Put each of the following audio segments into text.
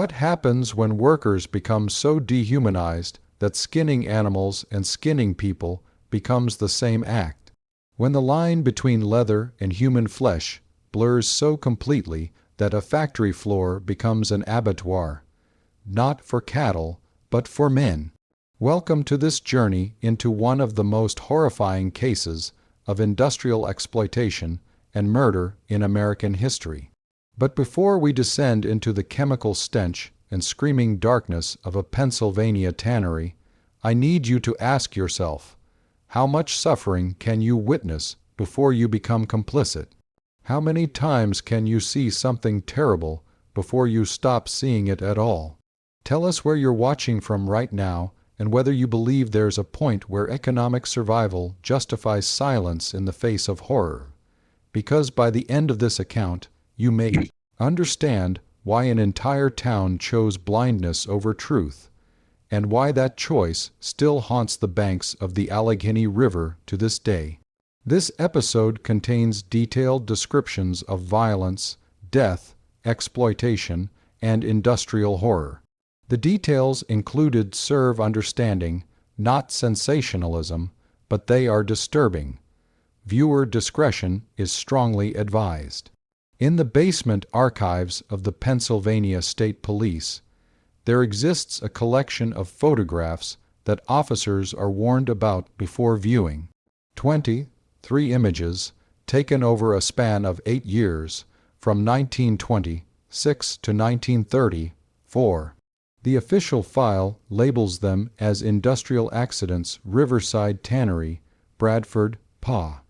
What happens when workers become so dehumanized that skinning animals and skinning people becomes the same act? When the line between leather and human flesh blurs so completely that a factory floor becomes an abattoir, not for cattle, but for men. Welcome to this journey into one of the most horrifying cases of industrial exploitation and murder in American history. But before we descend into the chemical stench and screaming darkness of a Pennsylvania tannery, I need you to ask yourself, how much suffering can you witness before you become complicit? How many times can you see something terrible before you stop seeing it at all? Tell us where you're watching from right now and whether you believe there's a point where economic survival justifies silence in the face of horror. Because by the end of this account, you may understand why an entire town chose blindness over truth, and why that choice still haunts the banks of the Allegheny River to this day. This episode contains detailed descriptions of violence, death, exploitation, and industrial horror. The details included serve understanding, not sensationalism, but they are disturbing. Viewer discretion is strongly advised. In the basement archives of the Pennsylvania State Police, there exists a collection of photographs that officers are warned about before viewing. 23 images, taken over a span of 8 years, from 1926 to 1934. The official file labels them as Industrial Accidents, Riverside Tannery, Bradford, PA.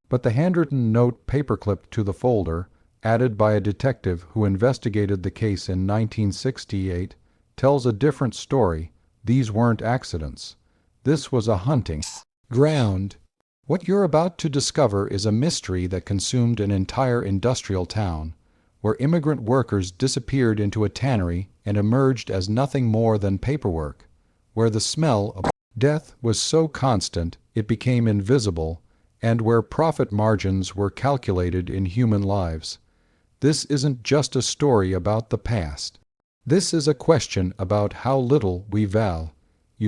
But the handwritten note paperclipped to the folder, added by a detective who investigated the case in 1968, tells a different story. These weren't accidents. This was a hunting ground. What you're about to discover is a mystery that consumed an entire industrial town, where immigrant workers disappeared into a tannery and emerged as nothing more than paperwork, where the smell of death was so constant it became invisible, and where profit margins were calculated in human lives. This isn't just a story about the past. This is a question about how little we value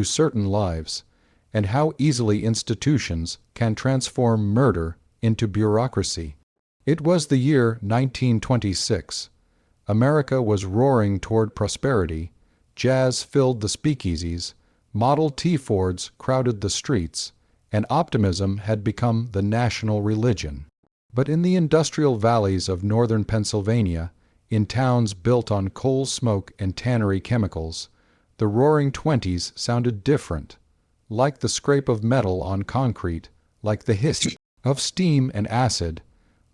certain lives, and how easily institutions can transform murder into bureaucracy. It was the year 1926. America was roaring toward prosperity, jazz filled the speakeasies, Model T Fords crowded the streets, and optimism had become the national religion. But in the industrial valleys of northern Pennsylvania, in towns built on coal smoke and tannery chemicals, the roaring twenties sounded different, like the scrape of metal on concrete, like the hiss of steam and acid,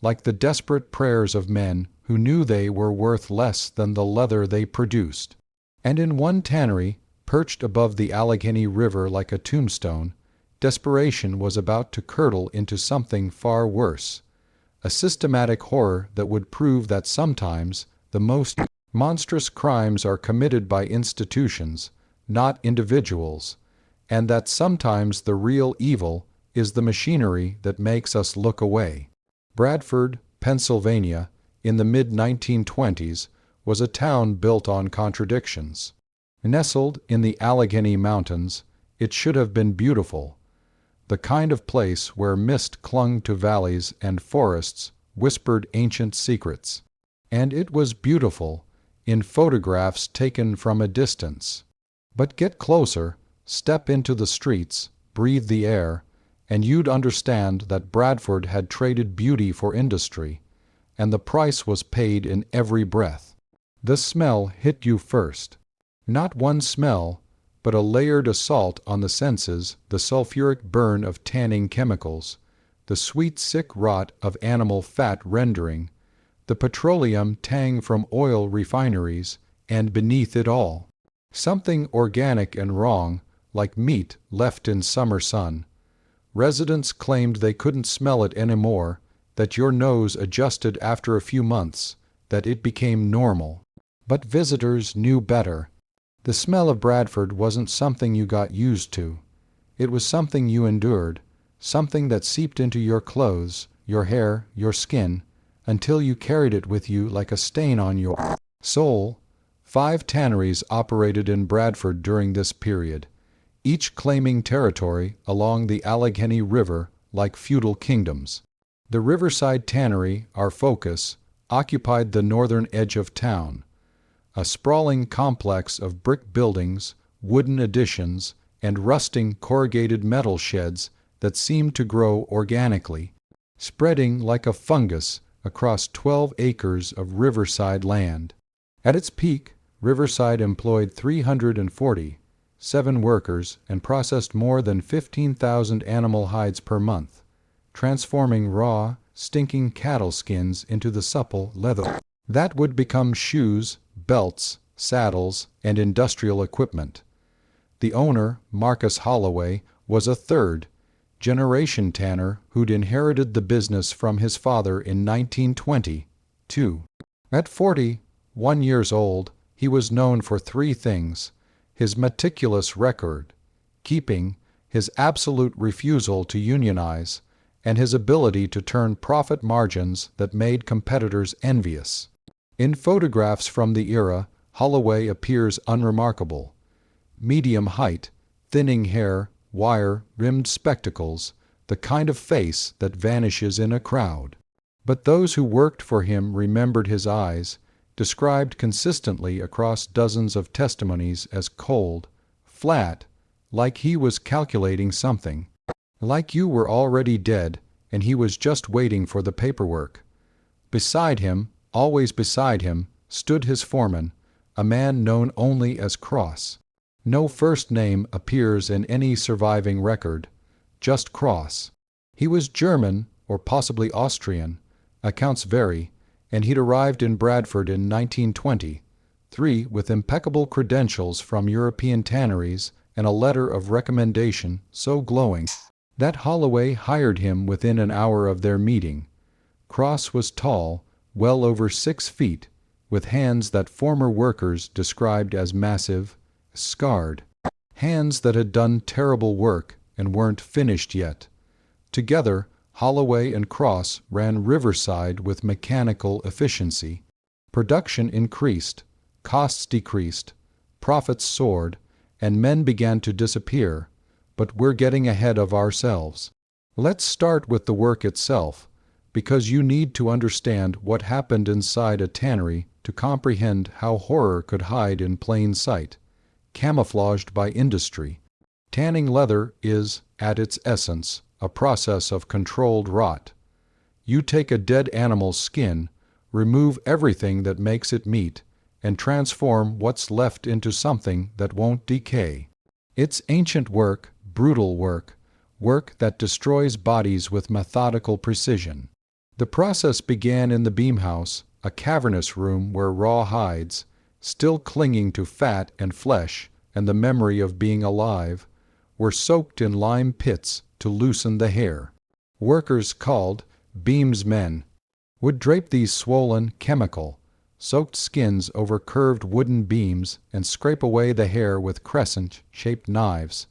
like the desperate prayers of men who knew they were worth less than the leather they produced. And in one tannery, perched above the Allegheny River like a tombstone, desperation was about to curdle into something far worse, a systematic horror that would prove that sometimes the most monstrous crimes are committed by institutions, not individuals, and that sometimes the real evil is the machinery that makes us look away. Bradford, Pennsylvania, in the mid-1920s, was a town built on contradictions. Nestled in the Allegheny Mountains, it should have been beautiful, the kind of place where mist clung to valleys and forests whispered ancient secrets. And it was beautiful, in photographs taken from a distance. But get closer, step into the streets, breathe the air, and you'd understand that Bradford had traded beauty for industry, and the price was paid in every breath. The smell hit you first. Not one smell, but a layered assault on the senses, the sulfuric burn of tanning chemicals, the sweet sick rot of animal fat rendering, the petroleum tang from oil refineries, and beneath it all, something organic and wrong, like meat left in summer sun. Residents claimed they couldn't smell it anymore, that your nose adjusted after a few months, that it became normal. But visitors knew better. The smell of Bradford wasn't something you got used to. It was something you endured, something that seeped into your clothes, your hair, your skin, until you carried it with you like a stain on your soul. 5 tanneries operated in Bradford during this period, each claiming territory along the Allegheny River like feudal kingdoms. The Riverside Tannery, our focus, occupied the northern edge of town, a sprawling complex of brick buildings, wooden additions, and rusting corrugated metal sheds that seemed to grow organically, spreading like a fungus across 12 acres of riverside land. At its peak, Riverside employed 347 workers and processed more than 15,000 animal hides per month, transforming raw, stinking cattle skins into the supple leather that would become shoes, belts, saddles, and industrial equipment. The owner, Marcus Holloway, was a third-generation tanner who'd inherited the business from his father in 1922. At 41 years old, he was known for 3 things: his meticulous record keeping, his absolute refusal to unionize, and his ability to turn profit margins that made competitors envious. In photographs from the era, Holloway appears unremarkable. Medium height, thinning hair, wire-rimmed spectacles, the kind of face that vanishes in a crowd. But those who worked for him remembered his eyes, described consistently across dozens of testimonies as cold, flat, like he was calculating something, like you were already dead and he was just waiting for the paperwork. Beside him, always beside him, stood his foreman, a man known only as Cross. No first name appears in any surviving record, just Cross. He was German or possibly Austrian, accounts vary, and he'd arrived in Bradford in 1923 with impeccable credentials from European tanneries and a letter of recommendation so glowing that Holloway hired him within an hour of their meeting. Cross was tall, well over 6 feet, with hands that former workers described as massive, scarred, hands that had done terrible work and weren't finished yet. Together, Holloway and Cross ran Riverside with mechanical efficiency. Production increased, costs decreased, profits soared, and men began to disappear, but we're getting ahead of ourselves. Let's start with the work itself, because you need to understand what happened inside a tannery to comprehend how horror could hide in plain sight, camouflaged by industry. Tanning leather is, at its essence, a process of controlled rot. You take a dead animal's skin, remove everything that makes it meat, and transform what's left into something that won't decay. It's ancient work, brutal work, work that destroys bodies with methodical precision. The process began in the beam house, a cavernous room where raw hides, still clinging to fat and flesh and the memory of being alive, were soaked in lime pits to loosen the hair. Workers called beamsmen would drape these swollen, chemical-soaked skins over curved wooden beams and scrape away the hair with crescent-shaped knives,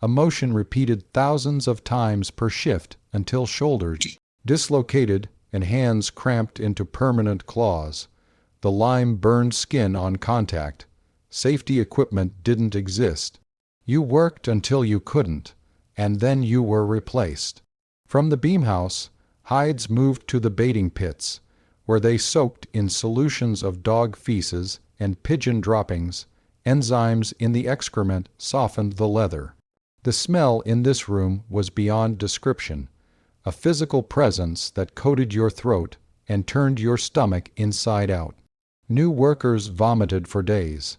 a motion repeated thousands of times per shift until shoulders dislocated and hands cramped into permanent claws. The lime burned skin on contact. Safety equipment didn't exist. You worked until you couldn't, and then you were replaced. From the beam house, hides moved to the baiting pits, where they soaked in solutions of dog feces and pigeon droppings. Enzymes in the excrement softened the leather. The smell in this room was beyond description, a physical presence that coated your throat and turned your stomach inside out. New workers vomited for days.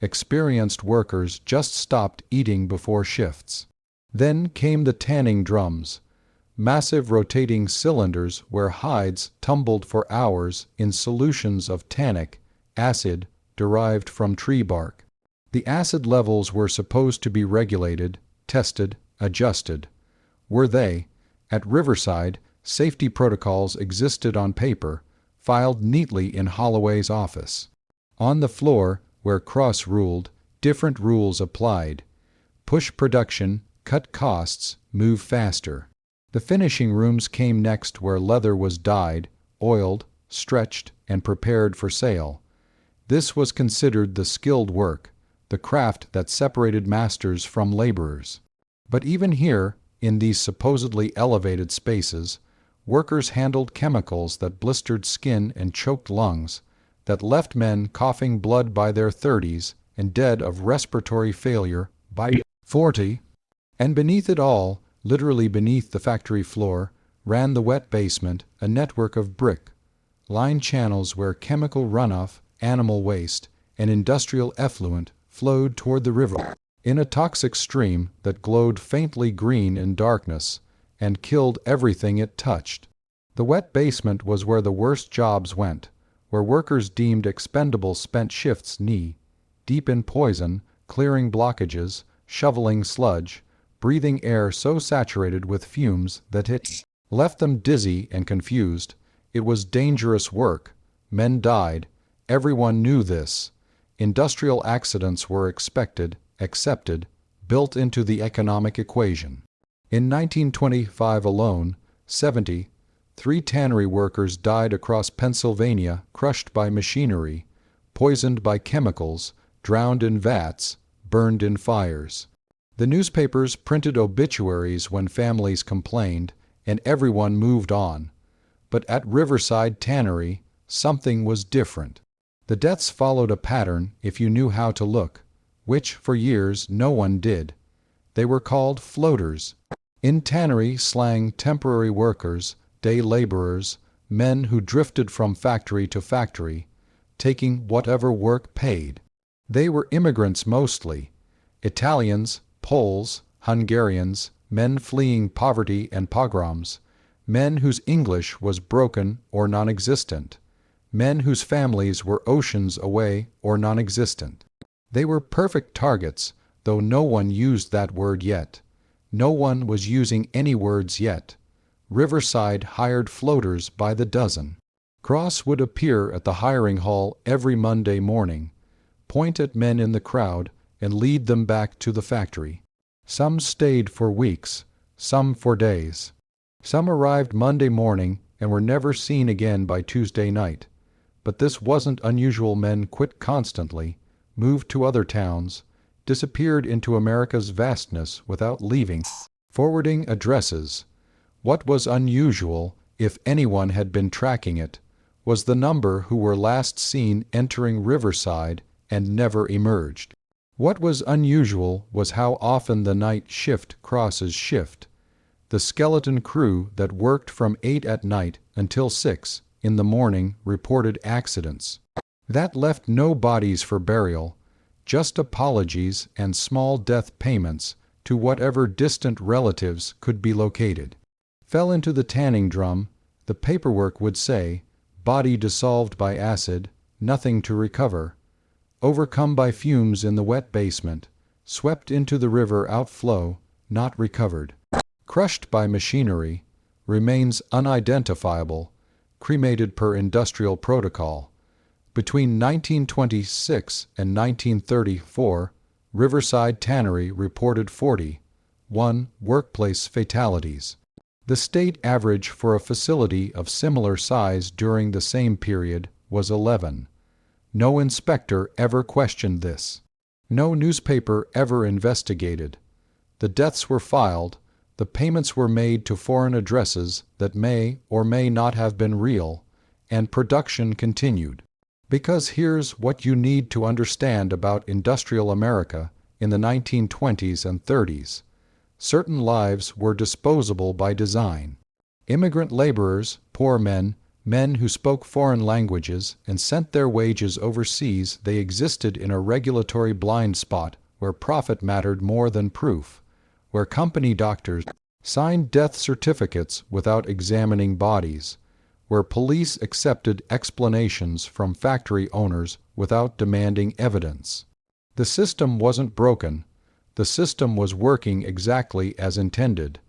Experienced workers just stopped eating before shifts. Then came the tanning drums, massive rotating cylinders where hides tumbled for hours in solutions of tannic acid derived from tree bark. The acid levels were supposed to be regulated, tested, adjusted. Were they? At Riverside, safety protocols existed on paper, filed neatly in Holloway's office. On the floor, where Cross ruled, different rules applied. Push production, cut costs, move faster. The finishing rooms came next, where leather was dyed, oiled, stretched, and prepared for sale. This was considered the skilled work, the craft that separated masters from laborers. But even here, in these supposedly elevated spaces, workers handled chemicals that blistered skin and choked lungs, that left men coughing blood by their 30s and dead of respiratory failure by 40. And beneath it all, literally beneath the factory floor, ran the wet basement, a network of brick-lined channels where chemical runoff, animal waste, and industrial effluent flowed toward the river in a toxic stream that glowed faintly green in darkness and killed everything it touched. The wet basement was where the worst jobs went, where workers deemed expendable spent shifts knee-deep in poison, clearing blockages, shoveling sludge, breathing air so saturated with fumes that it left them dizzy and confused. It was dangerous work. Men died. Everyone knew this. Industrial accidents were expected, accepted, built into the economic equation. In 1925 alone, 73 tannery workers died across Pennsylvania, crushed by machinery, poisoned by chemicals, drowned in vats, burned in fires. The newspapers printed obituaries when families complained, and everyone moved on. But at Riverside Tannery, something was different. The deaths followed a pattern if you knew how to look, which for years no one did. They were called floaters. In tannery slang, temporary workers, day laborers, men who drifted from factory to factory, taking whatever work paid. They were immigrants mostly, Italians, Poles, Hungarians, men fleeing poverty and pogroms, men whose English was broken or non-existent, men whose families were oceans away or non-existent. They were perfect targets, though no one used that word yet. No one was using any words yet. Riverside hired floaters by the dozen. Cross would appear at the hiring hall every Monday morning, point at men in the crowd, and lead them back to the factory. Some stayed for weeks, some for days. Some arrived Monday morning and were never seen again by Tuesday night. But this wasn't unusual. Men quit constantly, moved to other towns, disappeared into America's vastness without leaving, forwarding addresses. What was unusual, if anyone had been tracking it, was the number who were last seen entering Riverside and never emerged. What was unusual was how often the night shift crosses shift. The skeleton crew that worked from 8 at night until 6 in the morning reported accidents. That left no bodies for burial, just apologies and small death payments to whatever distant relatives could be located. Fell into the tanning drum, the paperwork would say, body dissolved by acid, nothing to recover. Overcome by fumes in the wet basement, swept into the river outflow, not recovered. Crushed by machinery, remains unidentifiable, cremated per industrial protocol. Between 1926 and 1934, Riverside Tannery reported 41 workplace fatalities. The state average for a facility of similar size during the same period was 11. No inspector ever questioned this. No newspaper ever investigated. The deaths were filed, the payments were made to foreign addresses that may or may not have been real, and production continued. Because here's what you need to understand about industrial America in the 1920s and 30s. Certain lives were disposable by design. Immigrant laborers, poor men, men who spoke foreign languages and sent their wages overseas, they existed in a regulatory blind spot where profit mattered more than proof, where company doctors signed death certificates without examining bodies, where police accepted explanations from factory owners without demanding evidence. The system wasn't broken. The system was working exactly as intended,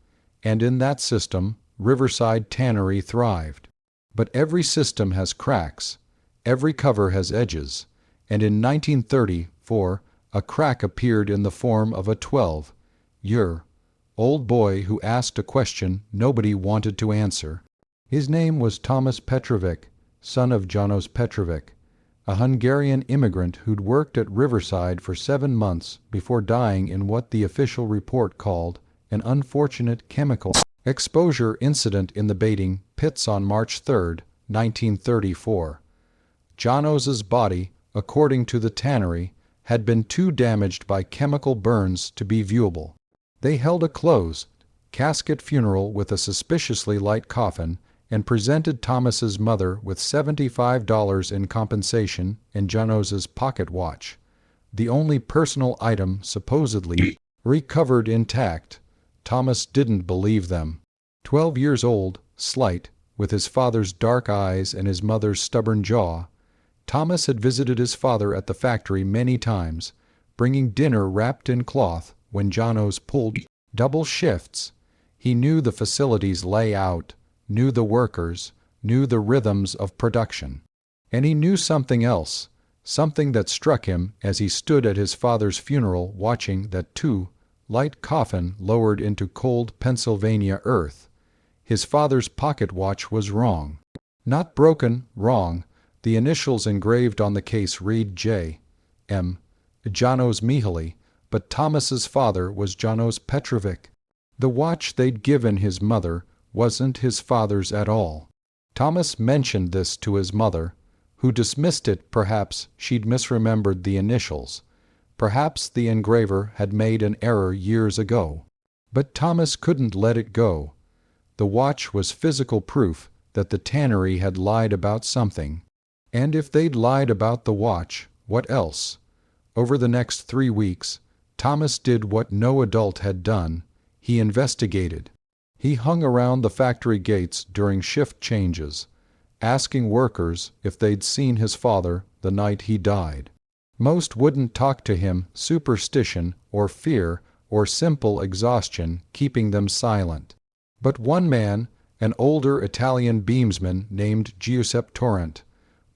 and in that system, Riverside Tannery thrived. But every system has cracks, every cover has edges, and in 1934, a crack appeared in the form of a 12-year-old boy who asked a question nobody wanted to answer. His name was Thomas Petrovic, son of Janos Petrovic. a Hungarian immigrant who'd worked at Riverside for 7 months before dying in what the official report called an unfortunate chemical exposure incident in the baiting pits on March 3, 1934. Janos's body, according to the tannery, had been too damaged by chemical burns to be viewable. They held a closed casket funeral with a suspiciously light coffin and presented Thomas's mother with $75 in compensation and Janos's pocket watch, the only personal item supposedly recovered intact. Thomas didn't believe them. 12 years old, slight, with his father's dark eyes and his mother's stubborn jaw, Thomas had visited his father at the factory many times, bringing dinner wrapped in cloth when Janos pulled double shifts. He knew the facility's layout, knew the workers, knew the rhythms of production. And he knew something else, something that struck him as he stood at his father's funeral watching that light coffin lowered into cold Pennsylvania earth. His father's pocket watch was wrong. Not broken, wrong. The initials engraved on the case read J. M. Janos Mihaly, but Thomas's father was Janos Petrovic. The watch they'd given his mother wasn't his father's at all. Thomas mentioned this to his mother, who dismissed it. Perhaps she'd misremembered the initials. Perhaps the engraver had made an error years ago. But Thomas couldn't let it go. The watch was physical proof that the tannery had lied about something. And if they'd lied about the watch, what else? Over the next 3 weeks, Thomas did what no adult had done. He investigated. He hung around the factory gates during shift changes, asking workers if they'd seen his father the night he died. Most wouldn't talk to him, superstition or fear or simple exhaustion keeping them silent. But one man, an older Italian beamsman named Giuseppe Torrent,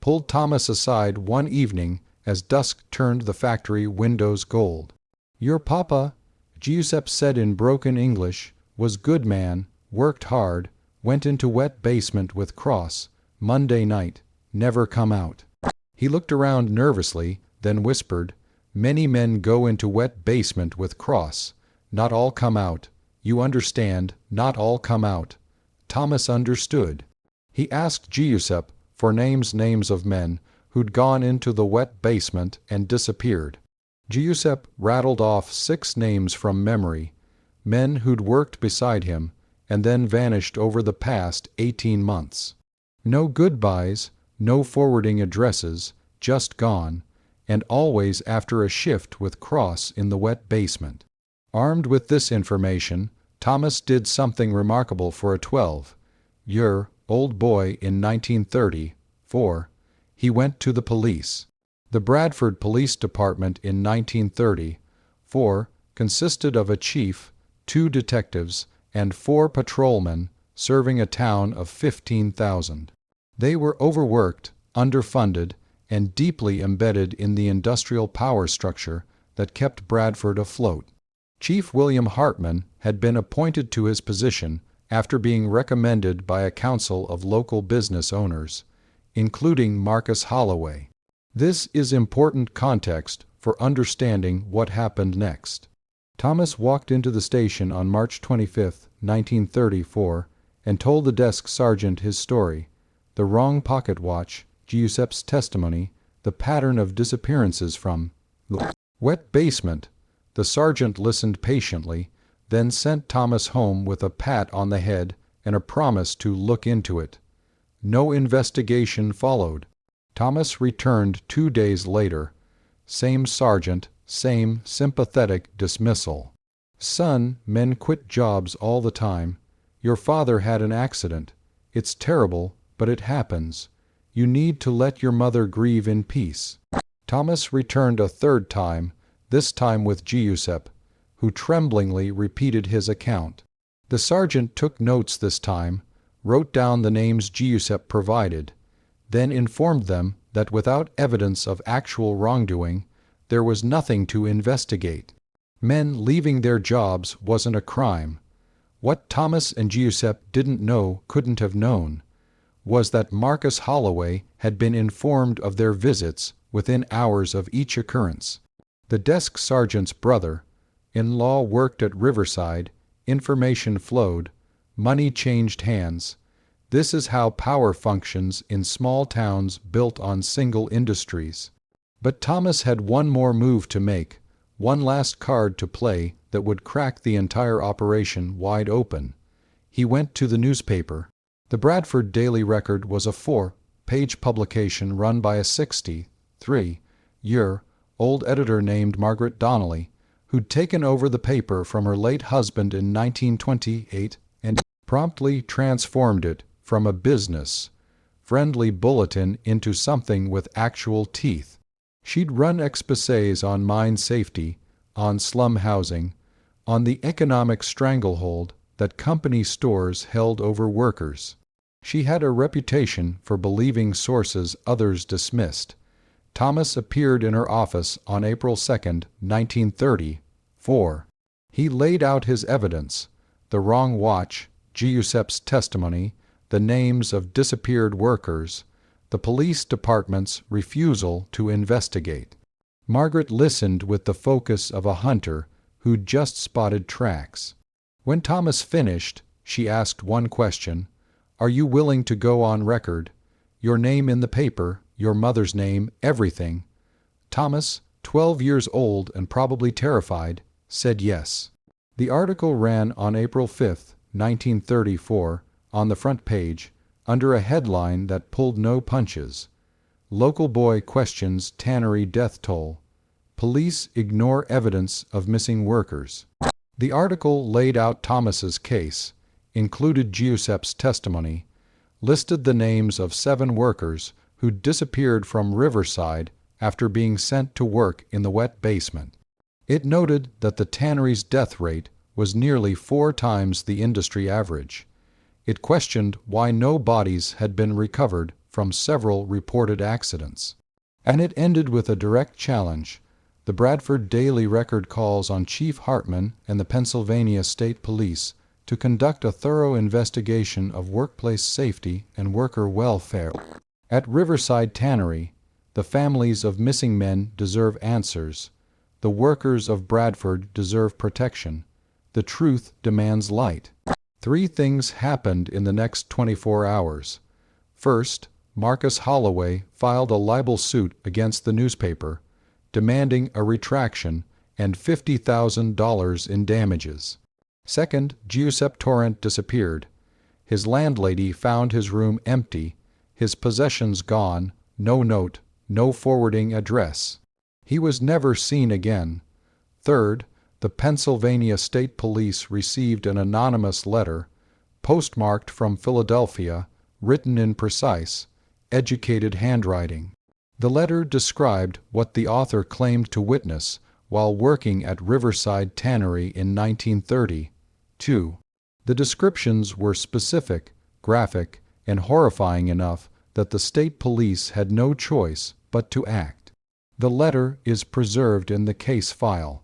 pulled Thomas aside one evening as dusk turned the factory windows gold. "Your papa," Giuseppe said in broken English, "was good man, worked hard, went into wet basement with cross, Monday night, never come out." He looked around nervously, then whispered, "Many men go into wet basement with cross. Not all come out. You understand, not all come out." Thomas understood. He asked Giuseppe for names of men who'd gone into the wet basement and disappeared. Giuseppe rattled off 6 names from memory, men who'd worked beside him and then vanished over the past 18 months. No goodbyes, no forwarding addresses, just gone, and always after a shift with cross in the wet basement. Armed with this information, Thomas did something remarkable for a 12-year-old boy in 1934. He went to the police. The Bradford Police Department in 1934 consisted of a chief, 2 detectives, and 4 patrolmen serving a town of 15,000. They were overworked, underfunded, and deeply embedded in the industrial power structure that kept Bradford afloat. Chief William Hartman had been appointed to his position after being recommended by a council of local business owners, including Marcus Holloway. This is important context for understanding what happened next. Thomas walked into the station on March 25, 1934, and told the desk sergeant his story: the wrong pocket watch, Giuseppe's testimony, the pattern of disappearances from the wet basement. The sergeant listened patiently, then sent Thomas home with a pat on the head and a promise to look into it. No investigation followed. Thomas returned 2 days later. Same sergeant, same sympathetic dismissal. "Son, men quit jobs all the time. Your father had an accident. It's terrible, but it happens. You need to let your mother grieve in peace." Thomas returned a 3rd time, this time with Giuseppe, who tremblingly repeated his account. The sergeant took notes this time, wrote down the names Giuseppe provided, then informed them that without evidence of actual wrongdoing, there was nothing to investigate. Men leaving their jobs wasn't a crime. What Thomas and Giuseppe didn't know, couldn't have known, was that Marcus Holloway had been informed of their visits within hours of each occurrence. The desk sergeant's brother-in-law worked at Riverside, information flowed, money changed hands. This is how power functions in small towns built on single industries. But Thomas had one more move to make, one last card to play that would crack the entire operation wide open. He went to the newspaper. The Bradford Daily Record was a 4-page publication run by a 63-year-old editor named Margaret Donnelly, who'd taken over the paper from her late husband in 1928 and promptly transformed it from a business-friendly bulletin into something with actual teeth. She'd run exposés on mine safety, on slum housing, on the economic stranglehold that company stores held over workers. She had a reputation for believing sources others dismissed. Thomas appeared in her office on April 2, 1934. He laid out his evidence: the wrong watch, Giuseppe's testimony, the names of disappeared workers, the police department's refusal to investigate. Margaret listened with the focus of a hunter who'd just spotted tracks. When Thomas finished, she asked one question: "Are you willing to go on record? Your name in the paper, your mother's name, everything?" Thomas, 12 years old and probably terrified, said yes. The article ran on April 5, 1934, on the front page, under a headline that pulled no punches: "Local boy questions tannery death toll. Police ignore evidence of missing workers." The article laid out Thomas's case, included Giuseppe's testimony, listed the names of 7 workers who'd disappeared from Riverside after being sent to work in the wet basement. It noted that the tannery's death rate was nearly 4 times the industry average. It questioned why no bodies had been recovered from several reported accidents. And it ended with a direct challenge. The Bradford Daily Record calls on Chief Hartman and the Pennsylvania State Police to conduct a thorough investigation of workplace safety and worker welfare. At Riverside Tannery, the families of missing men deserve answers. The workers of Bradford deserve protection. The truth demands light. 3 things happened in the next 24 hours. First, Marcus Holloway filed a libel suit against the newspaper, demanding a retraction and $50,000 in damages. Second, Giuseppe Torrent disappeared. His landlady found his room empty, his possessions gone, no note, no forwarding address. He was never seen again. Third, the Pennsylvania State Police received an anonymous letter, postmarked from Philadelphia, written in precise, educated handwriting. The letter described what the author claimed to witness while working at Riverside Tannery in 1932. The descriptions were specific, graphic, and horrifying enough that the state police had no choice but to act. The letter is preserved in the case file.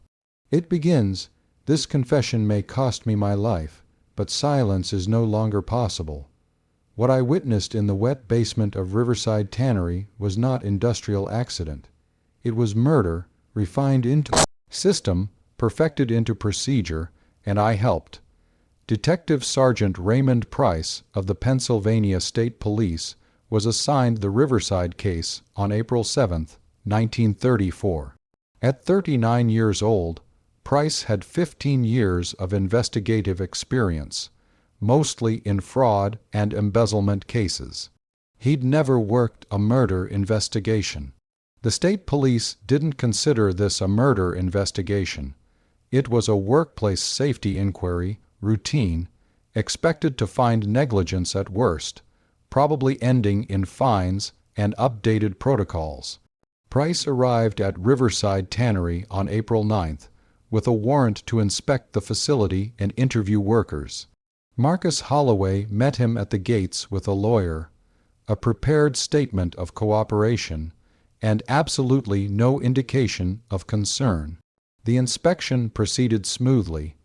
It begins, "This confession may cost me my life, but silence is no longer possible. What I witnessed in the wet basement of Riverside Tannery was not industrial accident. It was murder, refined into system, perfected into procedure, and I helped." Detective Sergeant Raymond Price of the Pennsylvania State Police was assigned the Riverside case on April 7, 1934. At 39 years old, Price had 15 years of investigative experience, mostly in fraud and embezzlement cases. He'd never worked a murder investigation. The state police didn't consider this a murder investigation. It was a workplace safety inquiry, routine, expected to find negligence at worst, probably ending in fines and updated protocols. Price arrived at Riverside Tannery on April 9th with a warrant to inspect the facility and interview workers. Marcus Holloway met him at the gates with a lawyer, a prepared statement of cooperation, and absolutely no indication of concern. The inspection proceeded smoothly.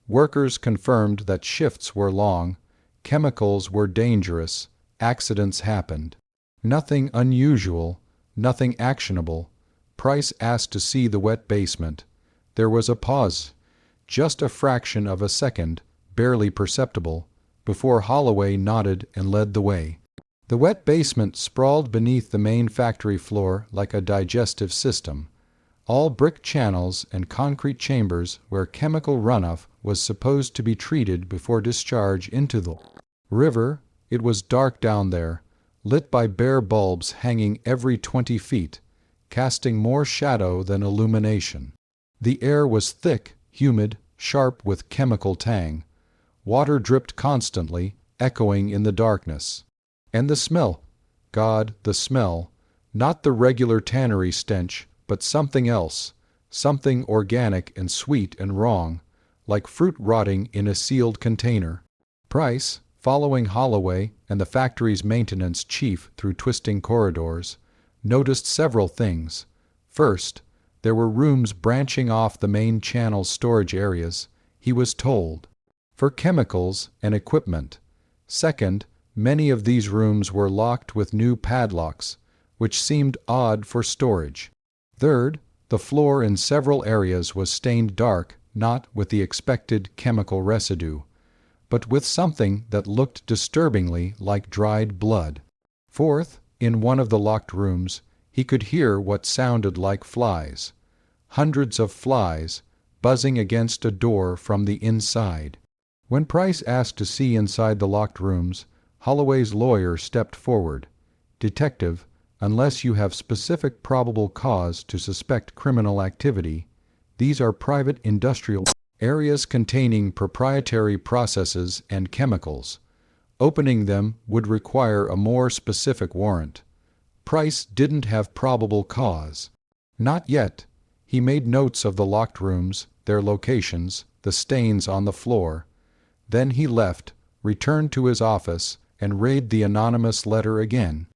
Workers confirmed that shifts were long, chemicals were dangerous, accidents happened. Nothing unusual, nothing actionable. Price asked to see the wet basement. There was a pause, just a fraction of a second, barely perceptible, before Holloway nodded and led the way. The wet basement sprawled beneath the main factory floor like a digestive system, all brick channels and concrete chambers where chemical runoff was supposed to be treated before discharge into the river. It was dark down there, lit by bare bulbs hanging every 20 feet, casting more shadow than illumination. The air was thick, humid, sharp with chemical tang. Water dripped constantly, echoing in the darkness. And the smell. God, the smell. Not the regular tannery stench, but something else, something organic and sweet and wrong, like fruit rotting in a sealed container. Price, following Holloway and the factory's maintenance chief through twisting corridors, noticed several things. First, there were rooms branching off the main channel's storage areas, he was told, for chemicals and equipment. Second, many of these rooms were locked with new padlocks, which seemed odd for storage. Third, the floor in several areas was stained dark, not with the expected chemical residue, but with something that looked disturbingly like dried blood. Fourth, in one of the locked rooms, he could hear what sounded like flies. Hundreds of flies, buzzing against a door from the inside. When Price asked to see inside the locked rooms, Holloway's lawyer stepped forward. "Detective, unless you have specific probable cause to suspect criminal activity, these are private industrial areas containing proprietary processes and chemicals. Opening them would require a more specific warrant." Price didn't have probable cause. Not yet. He made notes of the locked rooms, their locations, the stains on the floor. Then he left, returned to his office, and read the anonymous letter again.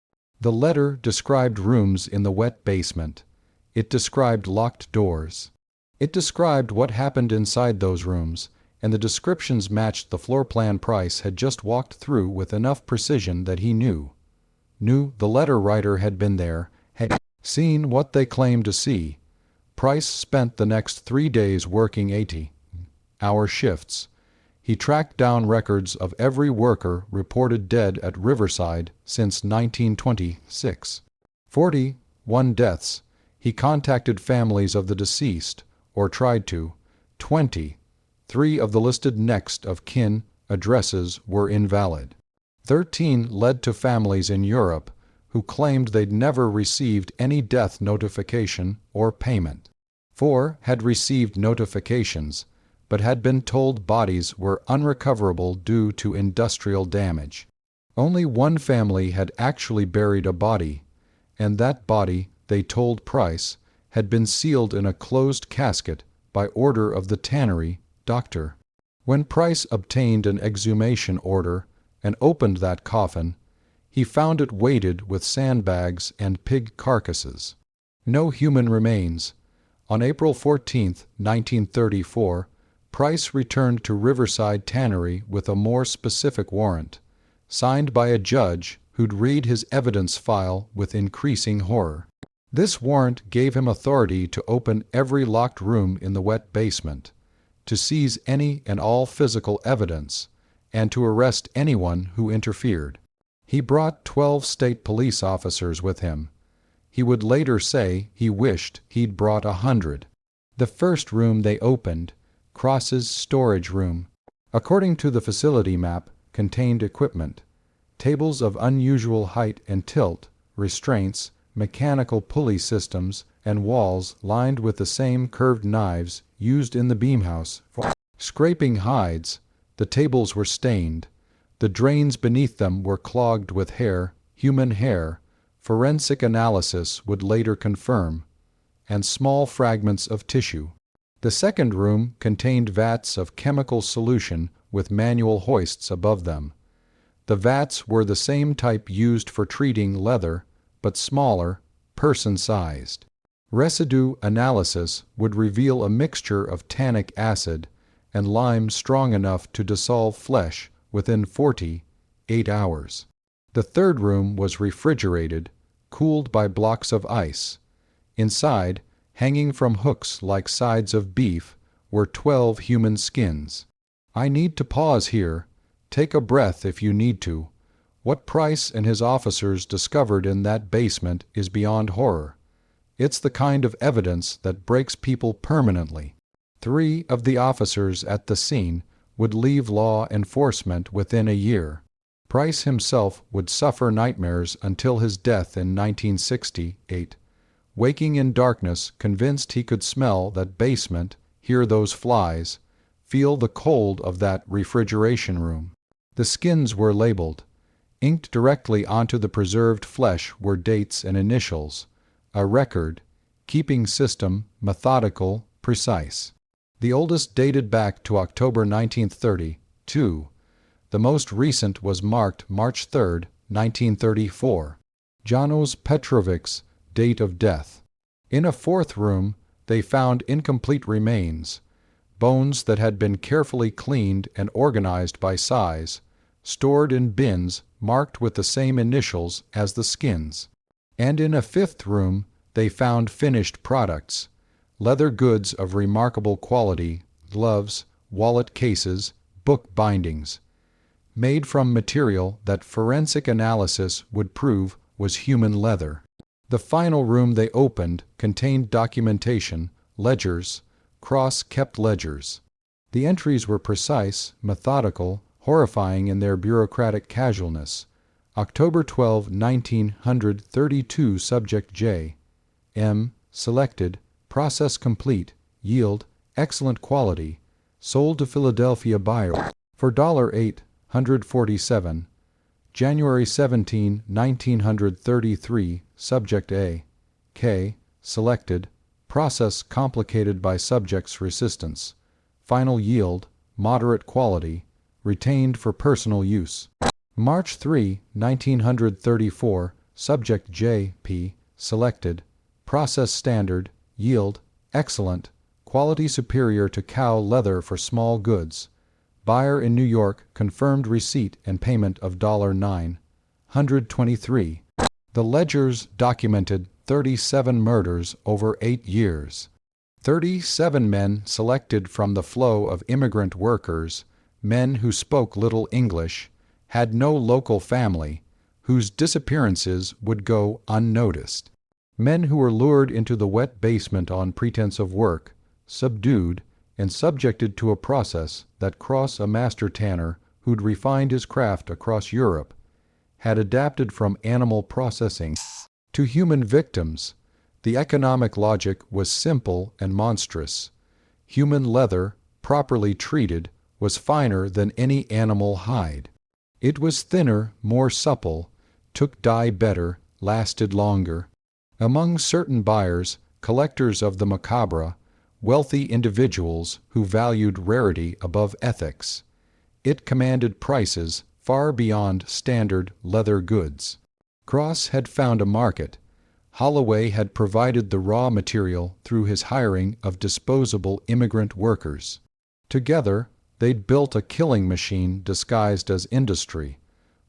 The letter described rooms in the wet basement. It described locked doors. It described what happened inside those rooms, and the descriptions matched the floor plan Price had just walked through with enough precision that he knew the letter writer had been there, had seen what they claimed to see. Price spent the next 3 days working 80-hour shifts. He tracked down records of every worker reported dead at Riverside since 1926. 41 deaths. He contacted families of the deceased, or tried to. 23 of the listed next of kin addresses were invalid. 13 led to families in Europe who claimed they'd never received any death notification or payment. 4 had received notifications, but had been told bodies were unrecoverable due to industrial damage. Only one family had actually buried a body, and that body, they told Price, had been sealed in a closed casket by order of the tannery doctor. When Price obtained an exhumation order and opened that coffin, he found it weighted with sandbags and pig carcasses. No human remains. On April 14, 1934, Price returned to Riverside Tannery with a more specific warrant, signed by a judge who'd read his evidence file with increasing horror. This warrant gave him authority to open every locked room in the wet basement, to seize any and all physical evidence, and to arrest anyone who interfered. He brought 12 state police officers with him. He would later say he wished he'd brought 100. The first room they opened, Cross's storage room, according to the facility map, contained equipment, tables of unusual height and tilt, restraints, mechanical pulley systems, and walls lined with the same curved knives used in the beamhouse for scraping hides. The tables were stained. The drains beneath them were clogged with hair, human hair, forensic analysis would later confirm, and small fragments of tissue. The second room contained vats of chemical solution with manual hoists above them. The vats were the same type used for treating leather, but smaller, person-sized. Residue analysis would reveal a mixture of tannic acid and lime strong enough to dissolve flesh within 48 hours. The third room was refrigerated, cooled by blocks of ice. Inside, hanging from hooks like sides of beef, were 12 human skins. I need to pause here. Take a breath if you need to. What Price and his officers discovered in that basement is beyond horror. It's the kind of evidence that breaks people permanently. 3 of the officers at the scene would leave law enforcement within a year. Price himself would suffer nightmares until his death in 1968, waking in darkness, convinced he could smell that basement, hear those flies, feel the cold of that refrigeration room. The skins were labeled. Inked directly onto the preserved flesh were dates and initials, a record, keeping system, methodical, precise. The oldest dated back to October 1932. The most recent was marked March 3, 1934. Janos Petrovic's date of death. In a fourth room, they found incomplete remains, bones that had been carefully cleaned and organized by size, stored in bins marked with the same initials as the skins. And in a fifth room, they found finished products, leather goods of remarkable quality, gloves, wallet cases, book bindings, made from material that forensic analysis would prove was human leather. The final room they opened contained documentation, ledgers, cross-kept ledgers. The entries were precise, methodical, horrifying in their bureaucratic casualness. October 12, 1932. Subject J. M. Selected. Process complete. Yield. Excellent quality. Sold to Philadelphia buyer for $847. January 17, 1933. Subject A. K. Selected. Process complicated by subject's resistance. Final yield. Moderate quality. Retained for personal use. March 3, 1934. Subject J. P. Selected. Process standard. Yield. Excellent. Quality superior to cow leather for small goods. Buyer in New York confirmed receipt and payment of $923. The ledgers documented 37 murders over 8 years. 37 men selected from the flow of immigrant workers, men who spoke little English, had no local family, whose disappearances would go unnoticed. Men who were lured into the wet basement on pretense of work, subdued, and subjected to a process that Cross, a master tanner who'd refined his craft across Europe, had adapted from animal processing to human victims. The economic logic was simple and monstrous. Human leather, properly treated, was finer than any animal hide. It was thinner, more supple, took dye better, lasted longer. Among certain buyers, collectors of the macabre, wealthy individuals who valued rarity above ethics, it commanded prices far beyond standard leather goods. Cross had found a market. Holloway had provided the raw material through his hiring of disposable immigrant workers. Together, they'd built a killing machine disguised as industry.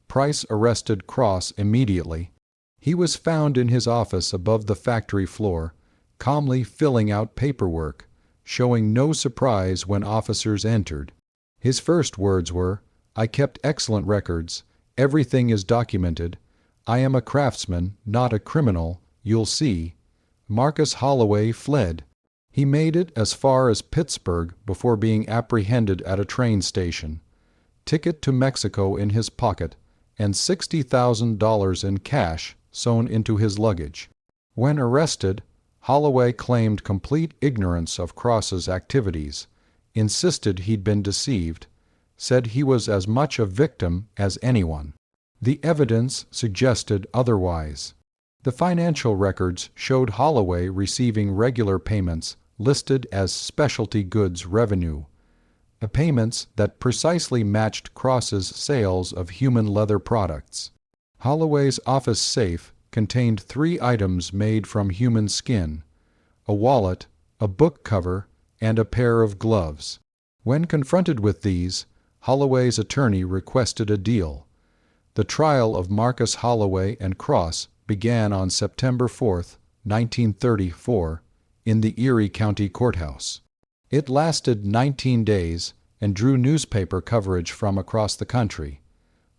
Price arrested Cross immediately. He was found in his office above the factory floor, calmly filling out paperwork, showing no surprise when officers entered. His first words were, "I kept excellent records. Everything is documented. I am a craftsman, not a criminal. You'll see." Marcus Holloway fled. He made it as far as Pittsburgh before being apprehended at a train station. Ticket to Mexico in his pocket, and $60,000 in cash sewn into his luggage. When arrested, Holloway claimed complete ignorance of Cross's activities, insisted he'd been deceived, said he was as much a victim as anyone. The evidence suggested otherwise. The financial records showed Holloway receiving regular payments listed as specialty goods revenue, payments that precisely matched Cross's sales of human leather products. Holloway's office safe contained 3 items made from human skin: a wallet, a book cover, and a pair of gloves. When confronted with these, Holloway's attorney requested a deal. The trial of Marcus Holloway and Cross began on September 4, 1934, in the Erie County Courthouse. It lasted 19 days and drew newspaper coverage from across the country.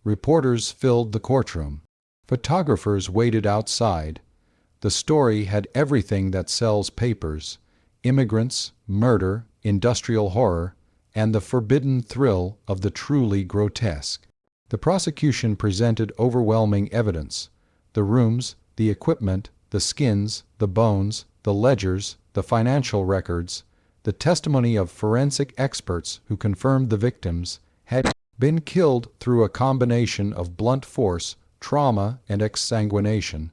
Reporters filled the courtroom. Photographers waited outside. The story had everything that sells papers: immigrants, murder, industrial horror, and the forbidden thrill of the truly grotesque. The prosecution presented overwhelming evidence: the rooms, the equipment, the skins, the bones, the ledgers, the financial records, the testimony of forensic experts who confirmed the victims had been killed through a combination of blunt force, trauma, and exsanguination,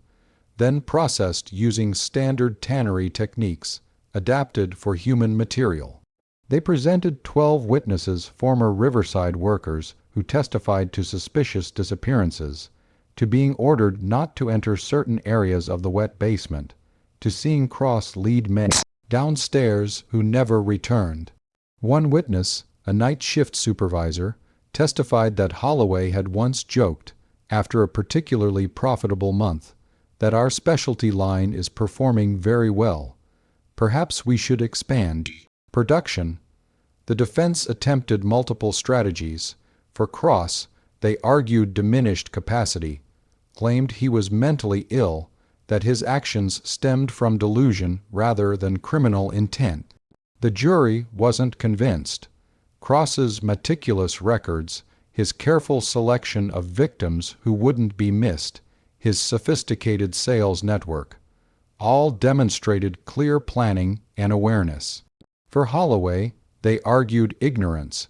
then processed using standard tannery techniques adapted for human material. They presented 12 witnesses, former Riverside workers who testified to suspicious disappearances, to being ordered not to enter certain areas of the wet basement, to seeing Cross lead men downstairs who never returned. One witness, a night shift supervisor, testified that Holloway had once joked, after a particularly profitable month, that our specialty line is performing very well. Perhaps we should expand production. The defense attempted multiple strategies. For Cross, they argued diminished capacity, claimed he was mentally ill, that his actions stemmed from delusion rather than criminal intent. The jury wasn't convinced. Cross's meticulous records, his careful selection of victims who wouldn't be missed, his sophisticated sales network, all demonstrated clear planning and awareness. For Holloway, they argued ignorance.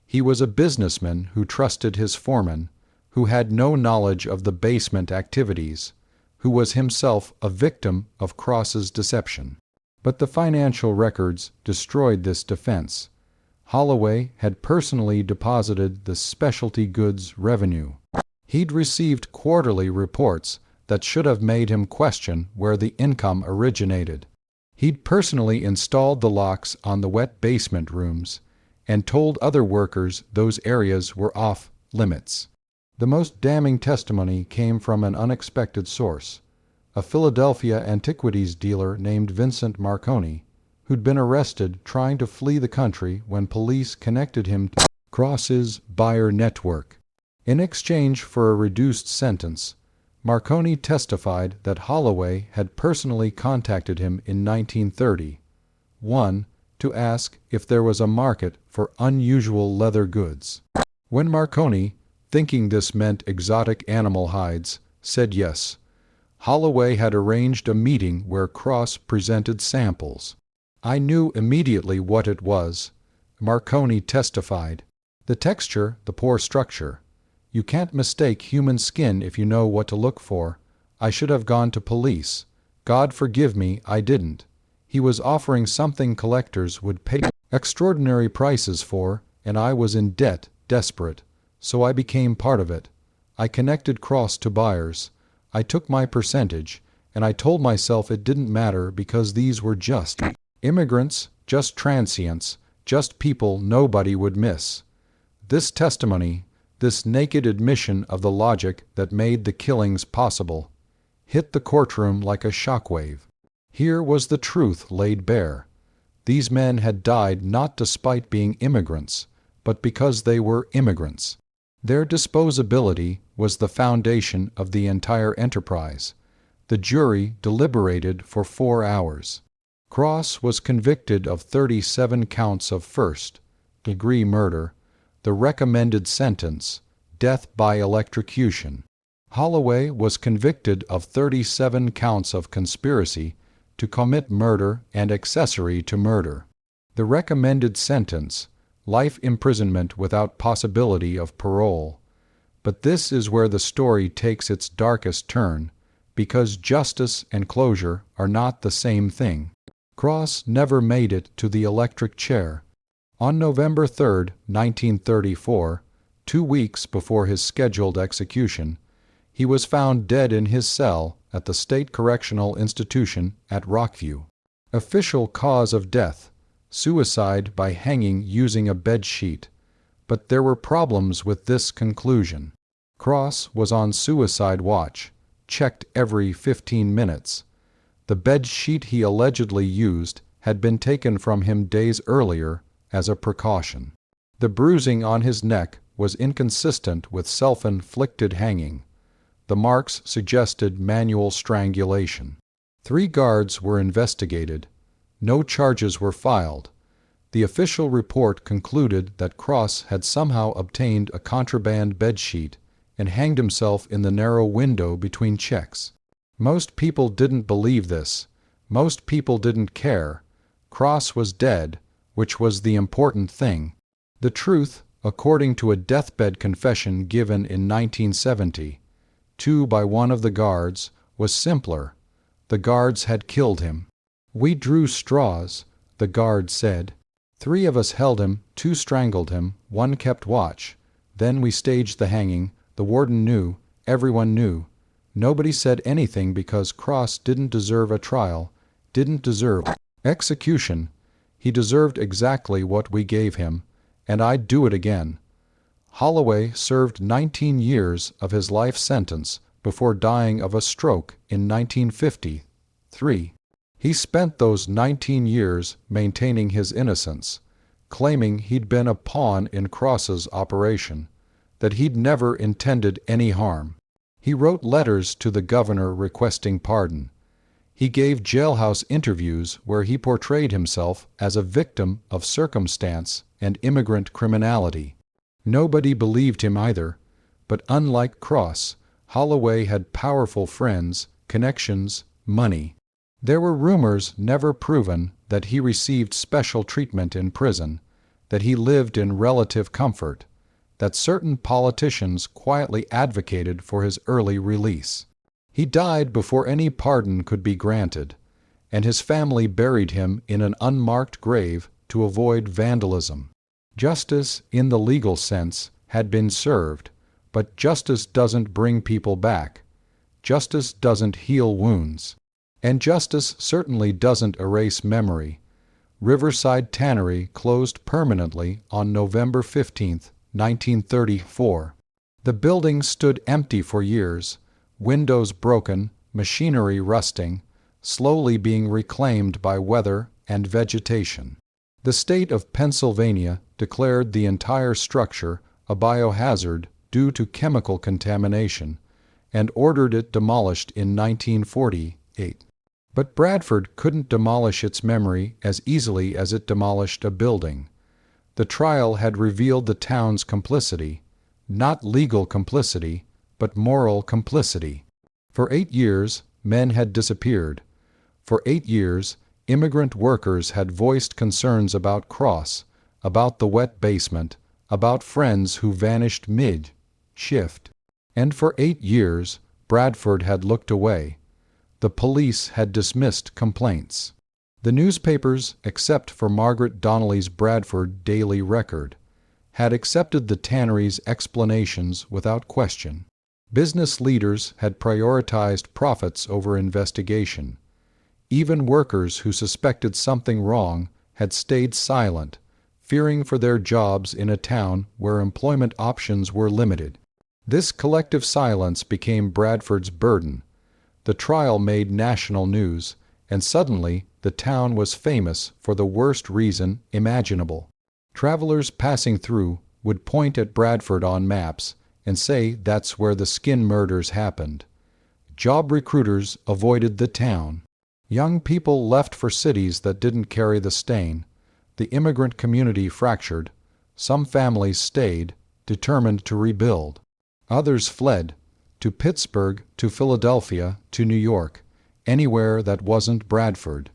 He was a businessman who trusted his foreman, who had no knowledge of the basement activities, who was himself a victim of Cross's deception. But the financial records destroyed this defense. Holloway had personally deposited the specialty goods revenue. He'd received quarterly reports that should have made him question where the income originated. He'd personally installed the locks on the wet basement rooms and told other workers those areas were off limits. The most damning testimony came from an unexpected source: a Philadelphia antiquities dealer named Vincent Marconi, who'd been arrested trying to flee the country when police connected him to Cross's buyer network. In exchange for a reduced sentence, Marconi testified that Holloway had personally contacted him in 1930, 1. to ask if there was a market for unusual leather goods. When Marconi, thinking this meant exotic animal hides, said yes, Holloway had arranged a meeting where Cross presented samples. I knew immediately what it was, Marconi testified. The texture, the pore structure. You can't mistake human skin if you know what to look for. I should have gone to police. God forgive me, I didn't. He was offering something collectors would pay extraordinary prices for, and I was in debt, desperate. So I became part of it. I connected Cross to buyers. I took my percentage, and I told myself it didn't matter because these were just immigrants, just transients, just people nobody would miss. This testimony, this naked admission of the logic that made the killings possible, hit the courtroom like a shockwave. Here was the truth laid bare. These men had died not despite being immigrants, but because they were immigrants. Their disposability was the foundation of the entire enterprise. The jury deliberated for 4 hours. Cross was convicted of 37 counts of first-degree murder, the recommended sentence, death by electrocution. Holloway was convicted of 37 counts of conspiracy to commit murder and accessory to murder. The recommended sentence, life imprisonment without possibility of parole. But this is where the story takes its darkest turn, because justice and closure are not the same thing. Cross never made it to the electric chair. On November 3, 1934, 2 weeks before his scheduled execution, he was found dead in his cell at the State Correctional Institution at Rockview. Official cause of death: suicide by hanging using a bed sheet. But there were problems with this conclusion. Cross was on suicide watch, checked every 15 minutes. The bed sheet he allegedly used had been taken from him days earlier as a precaution. The bruising on his neck was inconsistent with self-inflicted hanging. The marks suggested manual strangulation. 3 guards were investigated. No charges were filed. The official report concluded that Cross had somehow obtained a contraband bedsheet and hanged himself in the narrow window between checks. Most people didn't believe this. Most people didn't care. Cross was dead, which was the important thing. The truth, according to a deathbed confession given in 1972 by one of the guards, was simpler. The guards had killed him. "We drew straws," the guard said. 3 of us held him, 2 strangled him, 1 kept watch. Then we staged the hanging. The warden knew. Everyone knew. Nobody said anything because Cross didn't deserve a trial, didn't deserve execution. He deserved exactly what we gave him, and I'd do it again. Holloway served 19 years of his life sentence before dying of a stroke in 1953. He spent those 19 years maintaining his innocence, claiming he'd been a pawn in Cross's operation, that he'd never intended any harm. He wrote letters to the governor requesting pardon. He gave jailhouse interviews where he portrayed himself as a victim of circumstance and immigrant criminality. Nobody believed him either, but unlike Cross, Holloway had powerful friends, connections, money. There were rumors, never proven, that he received special treatment in prison, that he lived in relative comfort, that certain politicians quietly advocated for his early release. He died before any pardon could be granted, and his family buried him in an unmarked grave to avoid vandalism. Justice, in the legal sense, had been served, but justice doesn't bring people back. Justice doesn't heal wounds. And justice certainly doesn't erase memory. Riverside Tannery closed permanently on November 15, 1934. The building stood empty for years, windows broken, machinery rusting, slowly being reclaimed by weather and vegetation. The state of Pennsylvania declared the entire structure a biohazard due to chemical contamination and ordered it demolished in 1948. But Bradford couldn't demolish its memory as easily as it demolished a building. The trial had revealed the town's complicity, not legal complicity, but moral complicity. For 8 years, men had disappeared. For 8 years, immigrant workers had voiced concerns about Cross, about the wet basement, about friends who vanished mid-shift. And for 8 years, Bradford had looked away. The police had dismissed complaints. The newspapers, except for Margaret Donnelly's Bradford Daily Record, had accepted the tannery's explanations without question. Business leaders had prioritized profits over investigation. Even workers who suspected something wrong had stayed silent, fearing for their jobs in a town where employment options were limited. This collective silence became Bradford's burden. The trial made national news, and suddenly the town was famous for the worst reason imaginable. Travelers passing through would point at Bradford on maps and say that's where the skin murders happened. Job recruiters avoided the town. Young people left for cities that didn't carry the stain. The immigrant community fractured. Some families stayed, determined to rebuild. Others fled, to Pittsburgh, to Philadelphia, to New York, anywhere that wasn't Bradford.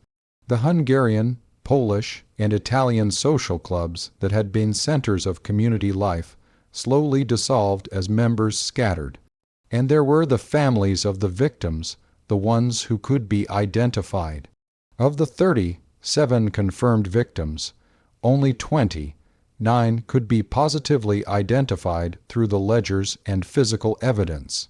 The Hungarian, Polish, and Italian social clubs that had been centers of community life slowly dissolved as members scattered. And there were the families of the victims, the ones who could be identified. Of the 37 confirmed victims, only 29 could be positively identified through the ledgers and physical evidence.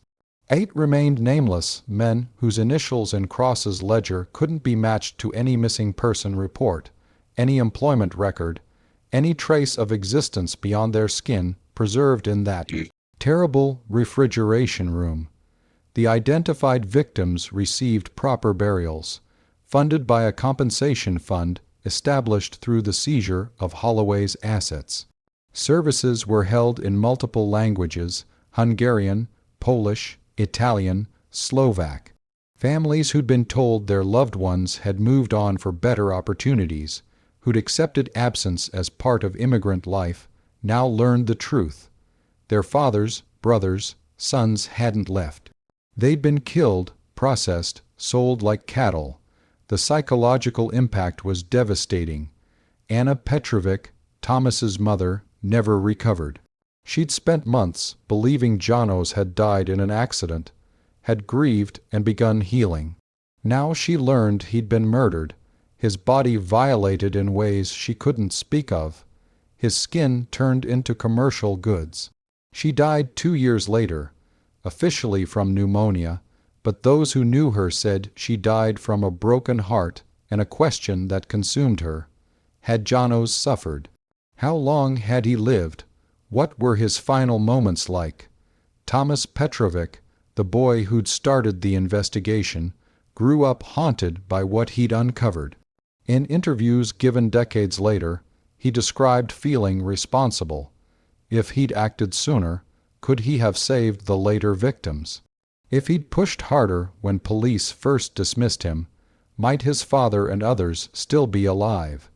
8 remained nameless, men whose initials in Cross's ledger couldn't be matched to any missing person report, any employment record, any trace of existence beyond their skin preserved in that Terrible refrigeration room. The identified victims received proper burials, funded by a compensation fund established through the seizure of Holloway's assets. Services were held in multiple languages: Hungarian, Polish, Italian, Slovak. Families who'd been told their loved ones had moved on for better opportunities, who'd accepted absence as part of immigrant life, now learned the truth. Their fathers, brothers, sons hadn't left. They'd been killed, processed, sold like cattle. The psychological impact was devastating. Anna Petrovic, Thomas's mother, never recovered. She'd spent months believing Janos had died in an accident, had grieved and begun healing. Now she learned he'd been murdered, his body violated in ways she couldn't speak of, his skin turned into commercial goods. She died 2 years later, officially from pneumonia, but those who knew her said she died from a broken heart and a question that consumed her. Had Janos suffered? How long had he lived? What were his final moments like? Thomas Petrovic, the boy who'd started the investigation, grew up haunted by what he'd uncovered. In interviews given decades later, he described feeling responsible. If he'd acted sooner, could he have saved the later victims? If he'd pushed harder when police first dismissed him, might his father and others still be alive?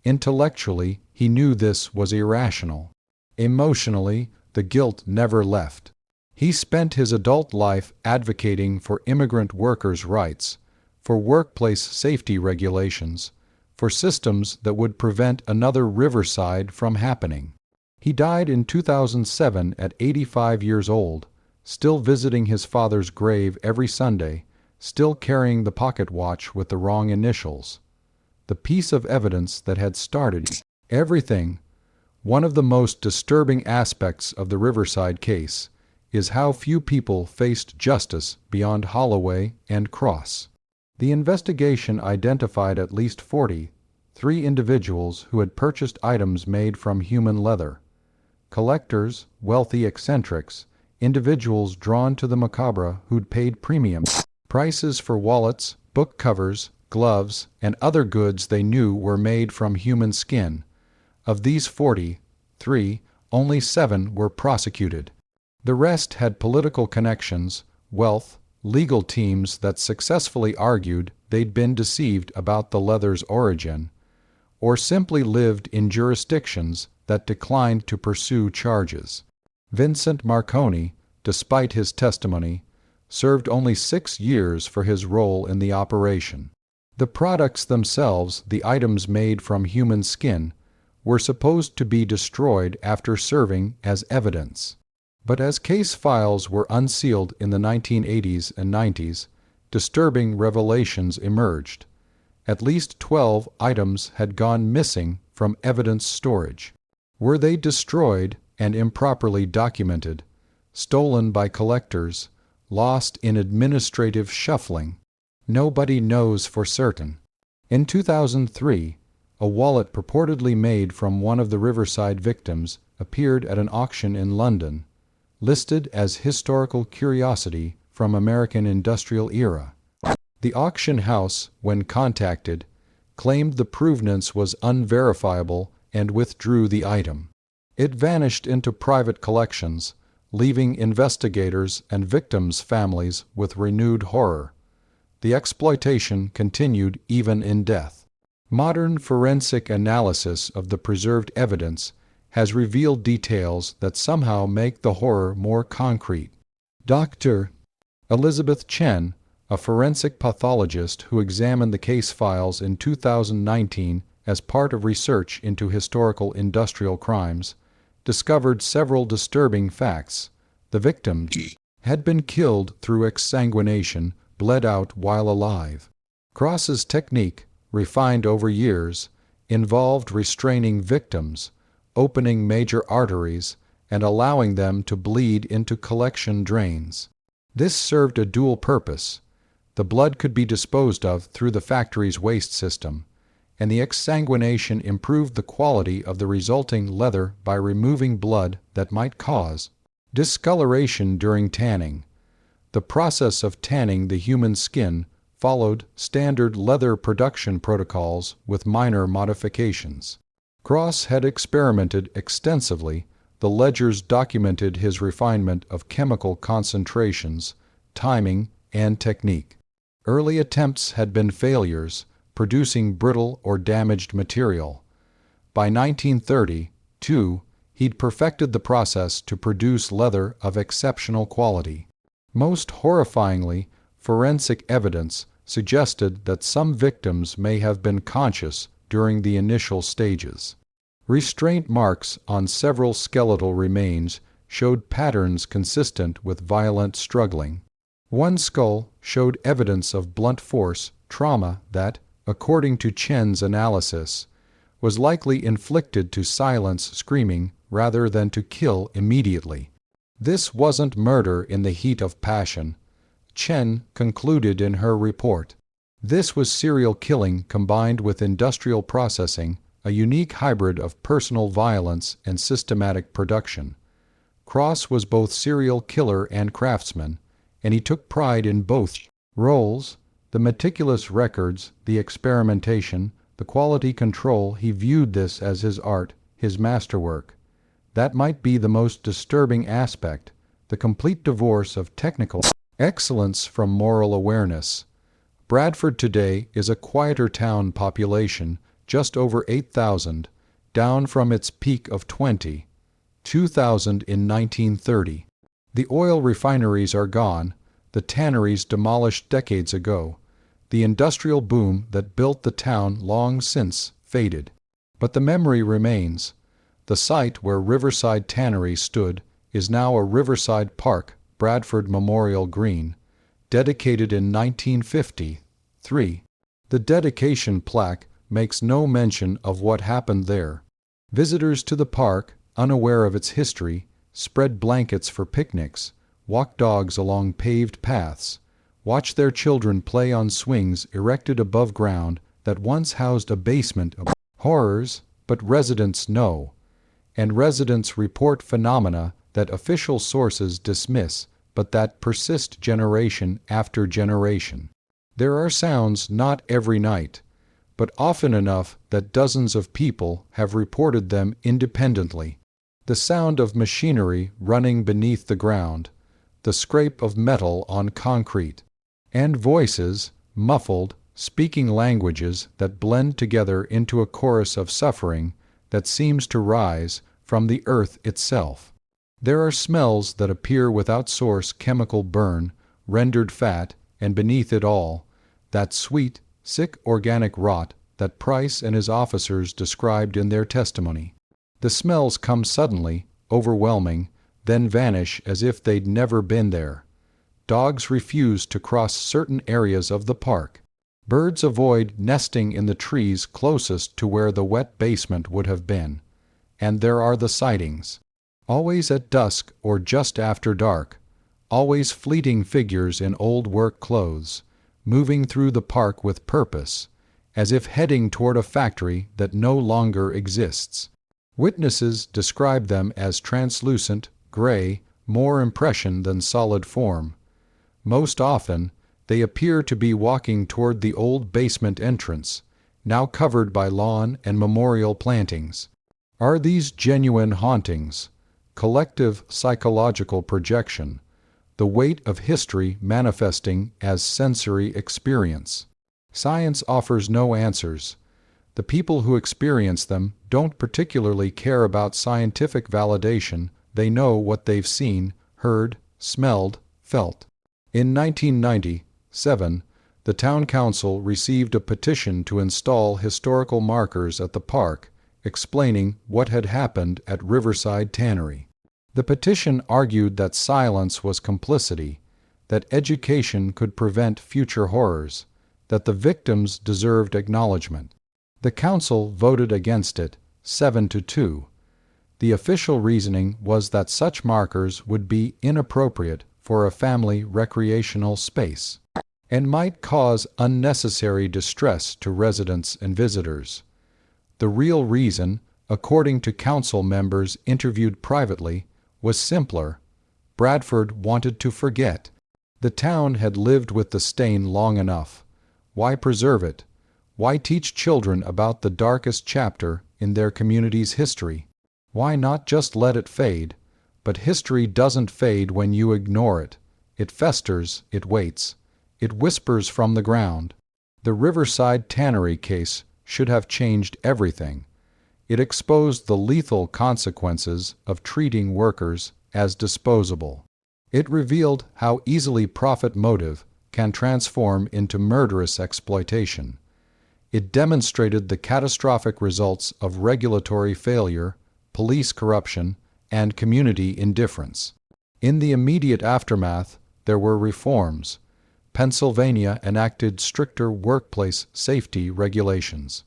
Intellectually, he knew this was irrational. Emotionally, the guilt never left. He spent his adult life advocating for immigrant workers' rights, for workplace safety regulations, for systems that would prevent another Riverside from happening. He died in 2007 at 85 years old, still visiting his father's grave every Sunday, still carrying the pocket watch with the wrong initials. The piece of evidence that had started everything. One of the most disturbing aspects of the Riverside case is how few people faced justice beyond Holloway and Cross. The investigation identified at least 43 individuals who had purchased items made from human leather. Collectors, wealthy eccentrics, individuals drawn to the macabre who'd paid premium prices for wallets, book covers, gloves, and other goods they knew were made from human skin. Of these 43, only 7 were prosecuted. The rest had political connections, wealth, legal teams that successfully argued they'd been deceived about the leather's origin, or simply lived in jurisdictions that declined to pursue charges. Vincent Marconi, despite his testimony, served only 6 years for his role in the operation. The products themselves, the items made from human skin, were supposed to be destroyed after serving as evidence. But as case files were unsealed in the 1980s and 90s, disturbing revelations emerged. At least 12 items had gone missing from evidence storage. Were they destroyed and improperly documented, stolen by collectors, lost in administrative shuffling? Nobody knows for certain. In 2003, a wallet purportedly made from one of the Riverside victims appeared at an auction in London, listed as historical curiosity from American industrial era. The auction house, when contacted, claimed the provenance was unverifiable and withdrew the item. It vanished into private collections, leaving investigators and victims' families with renewed horror. The exploitation continued even in death. Modern forensic analysis of the preserved evidence has revealed details that somehow make the horror more concrete. Dr. Elizabeth Chen, a forensic pathologist who examined the case files in 2019 as part of research into historical industrial crimes, discovered several disturbing facts. The victims had been killed through exsanguination, bled out while alive. Cross's technique, refined over years, involved restraining victims, opening major arteries, and allowing them to bleed into collection drains. This served a dual purpose. The blood could be disposed of through the factory's waste system, and the exsanguination improved the quality of the resulting leather by removing blood that might cause Discoloration during tanning. The process of tanning the human skin followed standard leather production protocols with minor modifications. Cross had experimented extensively. The ledgers documented his refinement of chemical concentrations, timing, and technique. Early attempts had been failures, producing brittle or damaged material. By 1930, too, he'd perfected the process to produce leather of exceptional quality. Most horrifyingly, forensic evidence suggested that some victims may have been conscious during the initial stages. Restraint marks on several skeletal remains showed patterns consistent with violent struggling. One skull showed evidence of blunt force trauma that, according to Chen's analysis, was likely inflicted to silence screaming rather than to kill immediately. This wasn't murder in the heat of passion, Chen concluded in her report. This was serial killing combined with industrial processing, a unique hybrid of personal violence and systematic production. Cross was both serial killer and craftsman, and he took pride in both roles. The meticulous records, the experimentation, the quality control, he viewed this as his art, his masterwork. That might be the most disturbing aspect, the complete divorce of technical excellence from moral awareness. Bradford today is a quieter town population, just over 8,000, down from its peak of 2,000 in 1930. The oil refineries are gone, the tanneries demolished decades ago. The industrial boom that built the town long since faded. But the memory remains. The site where Riverside Tannery stood is now a riverside park, Bradford Memorial Green, dedicated in 1953. The dedication plaque makes no mention of what happened there. Visitors to the park, unaware of its history, spread blankets for picnics, walk dogs along paved paths, watch their children play on swings erected above ground that once housed a basement of horrors, but residents know. And residents report phenomena that official sources dismiss, but that persist generation after generation. There are sounds not every night, but often enough that dozens of people have reported them independently. The sound of machinery running beneath the ground, the scrape of metal on concrete, and voices, muffled, speaking languages that blend together into a chorus of suffering that seems to rise from the earth itself. There are smells that appear without source: chemical burn, rendered fat, and beneath it all, that sweet, sick organic rot that Price and his officers described in their testimony. The smells come suddenly, overwhelming, then vanish as if they'd never been there. Dogs refuse to cross certain areas of the park. Birds avoid nesting in the trees closest to where the wet basement would have been. And there are the sightings. Always at dusk or just after dark. Always fleeting figures in old work clothes, moving through the park with purpose, as if heading toward a factory that no longer exists. Witnesses describe them as translucent, gray, more impression than solid form. Most often, they appear to be walking toward the old basement entrance, now covered by lawn and memorial plantings. Are these genuine hauntings, collective psychological projection, the weight of history manifesting as sensory experience? Science offers no answers. The people who experience them don't particularly care about scientific validation. They know what they've seen, heard, smelled, felt. In 1997, the town council received a petition to install historical markers at the park, explaining what had happened at Riverside Tannery. The petition argued that silence was complicity, that education could prevent future horrors, that the victims deserved acknowledgement. The council voted against it, 7-2. The official reasoning was that such markers would be inappropriate for a family recreational space and might cause unnecessary distress to residents and visitors. The real reason, according to council members interviewed privately, was simpler. Bradford wanted to forget. The town had lived with the stain long enough. Why preserve it? Why teach children about the darkest chapter in their community's history? Why not just let it fade? But history doesn't fade when you ignore it. It festers, it waits. It whispers from the ground. The Riverside Tannery case should have changed everything. It exposed the lethal consequences of treating workers as disposable. It revealed how easily profit motive can transform into murderous exploitation. It demonstrated the catastrophic results of regulatory failure, police corruption, and community indifference. In the immediate aftermath, there were reforms. Pennsylvania enacted stricter workplace safety regulations.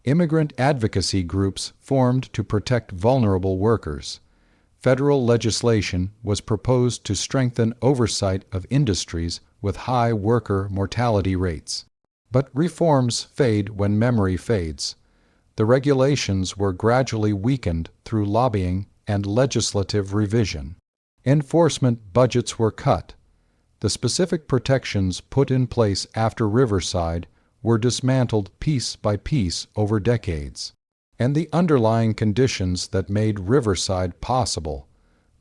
Immigrant advocacy groups formed to protect vulnerable workers. Federal legislation was proposed to strengthen oversight of industries with high worker mortality rates. But reforms fade when memory fades. The regulations were gradually weakened through lobbying and legislative revision. Enforcement budgets were cut. The specific protections put in place after Riverside were dismantled piece by piece over decades. And the underlying conditions that made Riverside possible,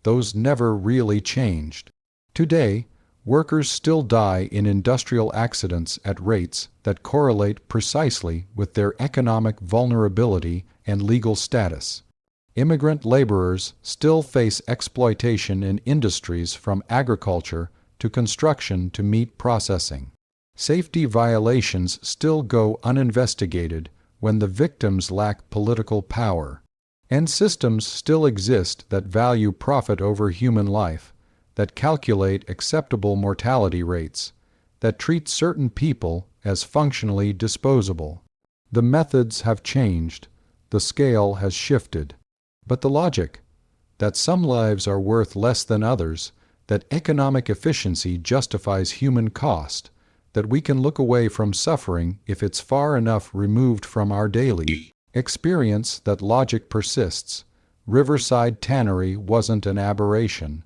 those never really changed. Today, workers still die in industrial accidents at rates that correlate precisely with their economic vulnerability and legal status. Immigrant laborers still face exploitation in industries from agriculture to construction to meat processing. Safety violations still go uninvestigated when the victims lack political power. And systems still exist that value profit over human life, that calculate acceptable mortality rates, that treat certain people as functionally disposable. The methods have changed, the scale has shifted. But the logic, that some lives are worth less than others, that economic efficiency justifies human cost, that we can look away from suffering if it's far enough removed from our daily experience, that logic persists. Riverside Tannery wasn't an aberration.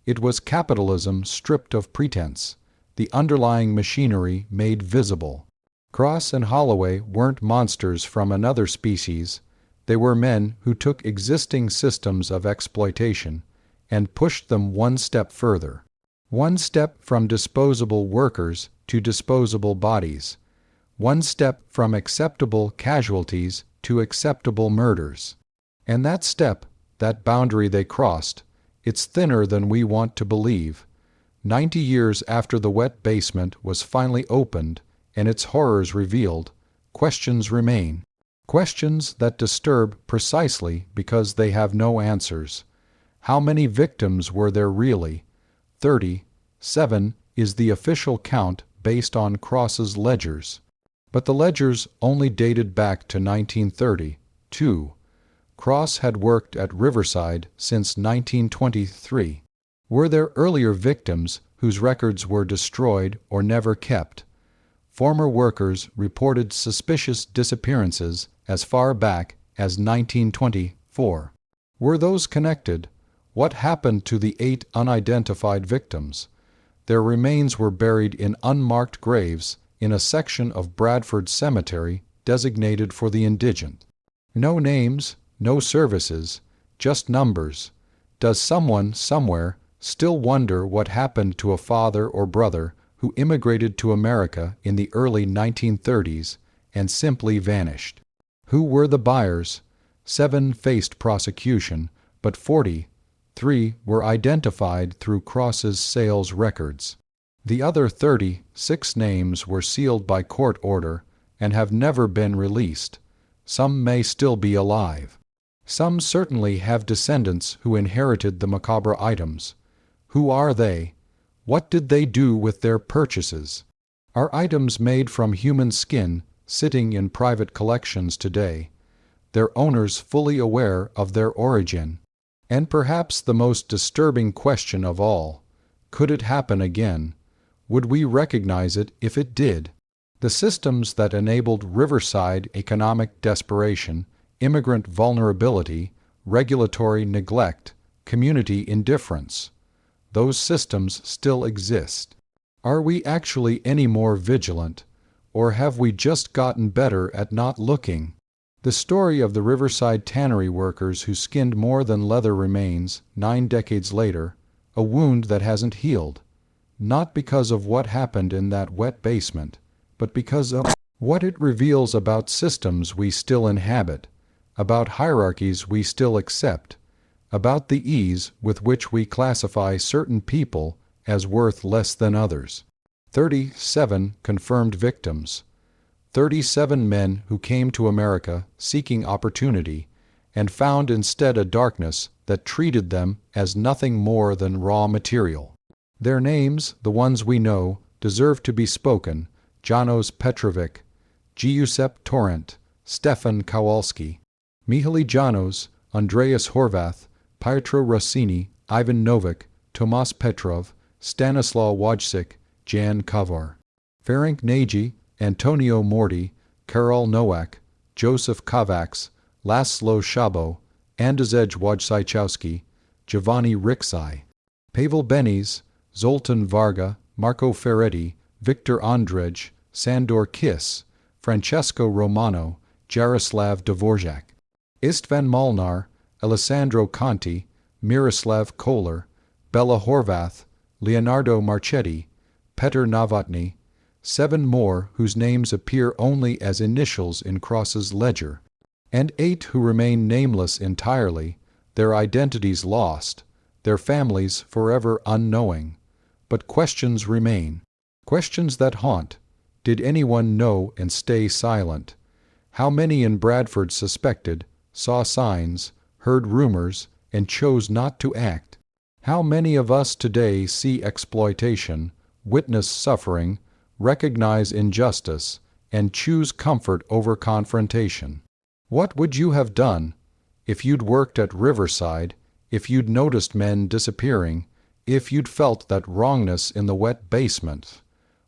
It was capitalism stripped of pretense, the underlying machinery made visible. Cross and Holloway weren't monsters from another species. They were men who took existing systems of exploitation and pushed them one step further. One step from disposable workers to disposable bodies. One step from acceptable casualties to acceptable murders. And that step, that boundary they crossed, it's thinner than we want to believe. 90 years after the wet basement was finally opened and its horrors revealed, questions remain. Questions that disturb precisely because they have no answers. How many victims were there really? 37 is the official count based on Cross's ledgers. But the ledgers only dated back to 1930, too. Cross had worked at Riverside since 1923. Were there earlier victims whose records were destroyed or never kept? Former workers reported suspicious disappearances as far back as 1924. Were those connected? What happened to the 8 unidentified victims? Their remains were buried in unmarked graves in a section of Bradford Cemetery designated for the indigent. No names, no services, just numbers. Does someone somewhere still wonder what happened to a father or brother who immigrated to America in the early 1930s and simply vanished? Who were the buyers? 7 faced prosecution, but 43 were identified through Cross's sales records. The other 36 names were sealed by court order and have never been released. Some may still be alive. Some certainly have descendants who inherited the macabre items. Who are they? What did they do with their purchases? Are items made from human skin sitting in private collections today, their owners fully aware of their origin? And perhaps the most disturbing question of all, could it happen again? Would we recognize it if it did? The systems that enabled Riverside economic desperation, immigrant vulnerability, regulatory neglect, community indifference, those systems still exist. Are we actually any more vigilant, or have we just gotten better at not looking? The story of the Riverside Tannery workers who skinned more than leather remains, 9 decades later, a wound that hasn't healed. Not because of what happened in that wet basement, but because of what it reveals about systems we still inhabit, about hierarchies we still accept, about the ease with which we classify certain people as worth less than others. 37 confirmed victims. 37 men who came to America seeking opportunity and found instead a darkness that treated them as nothing more than raw material. Their names, the ones we know, deserve to be spoken: Janos Petrovic, Giuseppe Torrent, Stefan Kowalski, Mihaly Janos, Andreas Horvath, Pietro Rossini, Ivan Novik, Tomas Petrov, Stanislaw Wojcik, Jan Kavor, Ferenc Nagy, Antonio Morty, Karol Nowak, Joseph Kovacs, Laszlo Szabo, Andrzej Wojciechowski, Giovanni Rixai, Pavel Benes, Zoltan Varga, Marco Ferretti, Victor Andrej, Sandor Kiss, Francesco Romano, Jaroslav Dvorak, Istvan Molnar, Alessandro Conti, Miroslav Kolar, Bela Horvath, Leonardo Marchetti, Petr Novotny, 7 more whose names appear only as initials in Cross's ledger, and 8 who remain nameless entirely, their identities lost, their families forever unknowing. But questions remain, questions that haunt. Did anyone know and stay silent? How many in Bradford suspected, saw signs, heard rumors, and chose not to act? How many of us today see exploitation, witness suffering, recognize injustice, and choose comfort over confrontation? What would you have done if you'd worked at Riverside, if you'd noticed men disappearing, if you'd felt that wrongness in the wet basement?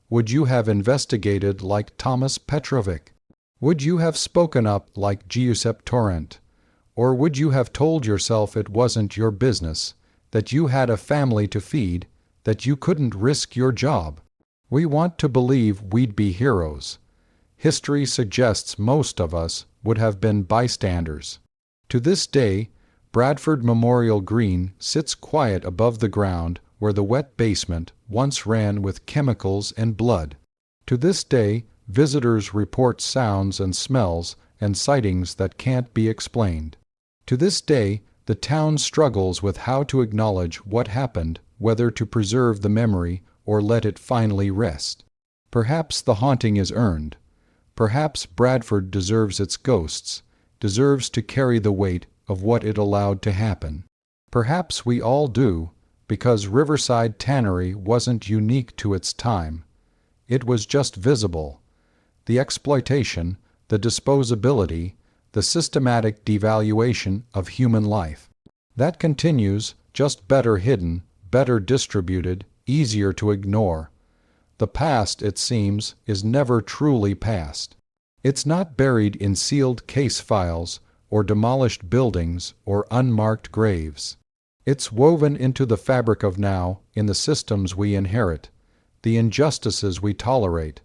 Would you have investigated like Thomas Petrovic? Would you have spoken up like Giuseppe Torrent? Or would you have told yourself it wasn't your business, that you had a family to feed, that you couldn't risk your job? We want to believe we'd be heroes. History suggests most of us would have been bystanders. To this day, Bradford Memorial Green sits quiet above the ground where the wet basement once ran with chemicals and blood. To this day, visitors report sounds and smells and sightings that can't be explained. To this day, the town struggles with how to acknowledge what happened, whether to preserve the memory or let it finally rest. Perhaps the haunting is earned. Perhaps Bradford deserves its ghosts, deserves to carry the weight of what it allowed to happen. Perhaps we all do, because Riverside Tannery wasn't unique to its time. It was just visible. The exploitation, the disposability, the systematic devaluation of human life. That continues, just better hidden, better distributed, easier to ignore. The past, it seems, is never truly past. It's not buried in sealed case files or demolished buildings or unmarked graves. It's woven into the fabric of now, in the systems we inherit, the injustices we tolerate,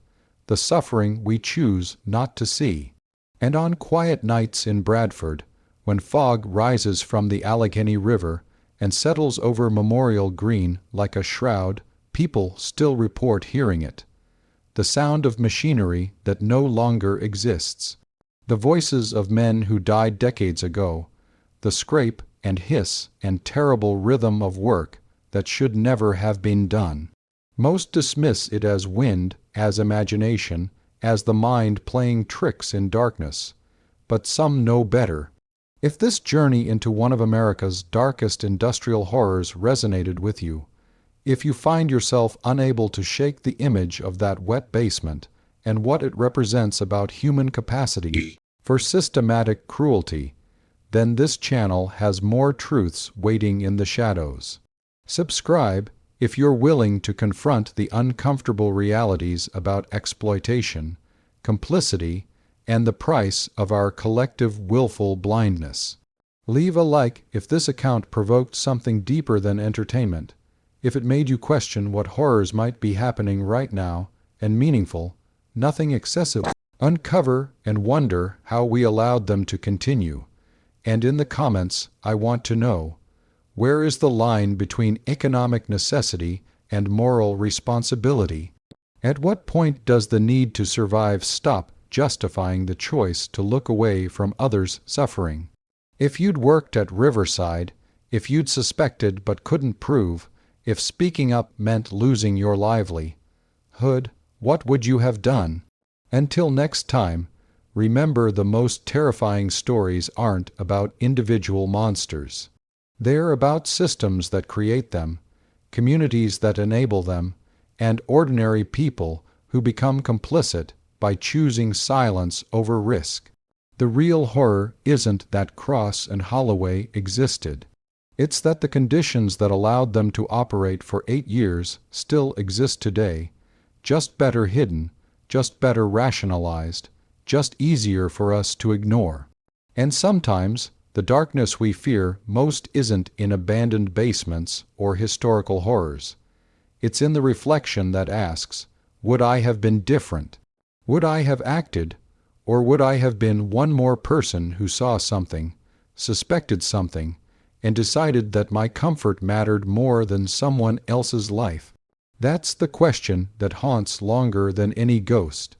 the suffering we choose not to see. And on quiet nights in Bradford, when fog rises from the Allegheny River and settles over Memorial Green like a shroud, people still report hearing it. The sound of machinery that no longer exists. The voices of men who died decades ago. The scrape and hiss and terrible rhythm of work that should never have been done. Most dismiss it as wind, as imagination, as the mind playing tricks in darkness. But some know better. If this journey into one of America's darkest industrial horrors resonated with you, if you find yourself unable to shake the image of that wet basement and what it represents about human capacity for systematic cruelty, then this channel has more truths waiting in the shadows. Subscribe if you're willing to confront the uncomfortable realities about exploitation, complicity, and the price of our collective willful blindness. Leave a like if this account provoked something deeper than entertainment. if it made you question what horrors might be happening right now, and meaningful, nothing excessive. Uncover and wonder how we allowed them to continue. And in the comments, I want to know, where is the line between economic necessity and moral responsibility? At what point does the need to survive stop justifying the choice to look away from others' suffering? If you'd worked at Riverside, if you'd suspected but couldn't prove, if speaking up meant losing your livelihood, what would you have done? Until next time, remember the most terrifying stories aren't about individual monsters. They're about systems that create them, communities that enable them, and ordinary people who become complicit by choosing silence over risk. The real horror isn't that Cross and Holloway existed. It's that the conditions that allowed them to operate for 8 years still exist today, just better hidden, just better rationalized, just easier for us to ignore. And sometimes, the darkness we fear most isn't in abandoned basements or historical horrors. It's in the reflection that asks, would I have been different? Would I have acted? Or would I have been one more person who saw something, suspected something, and decided that my comfort mattered more than someone else's life? That's the question that haunts longer than any ghost.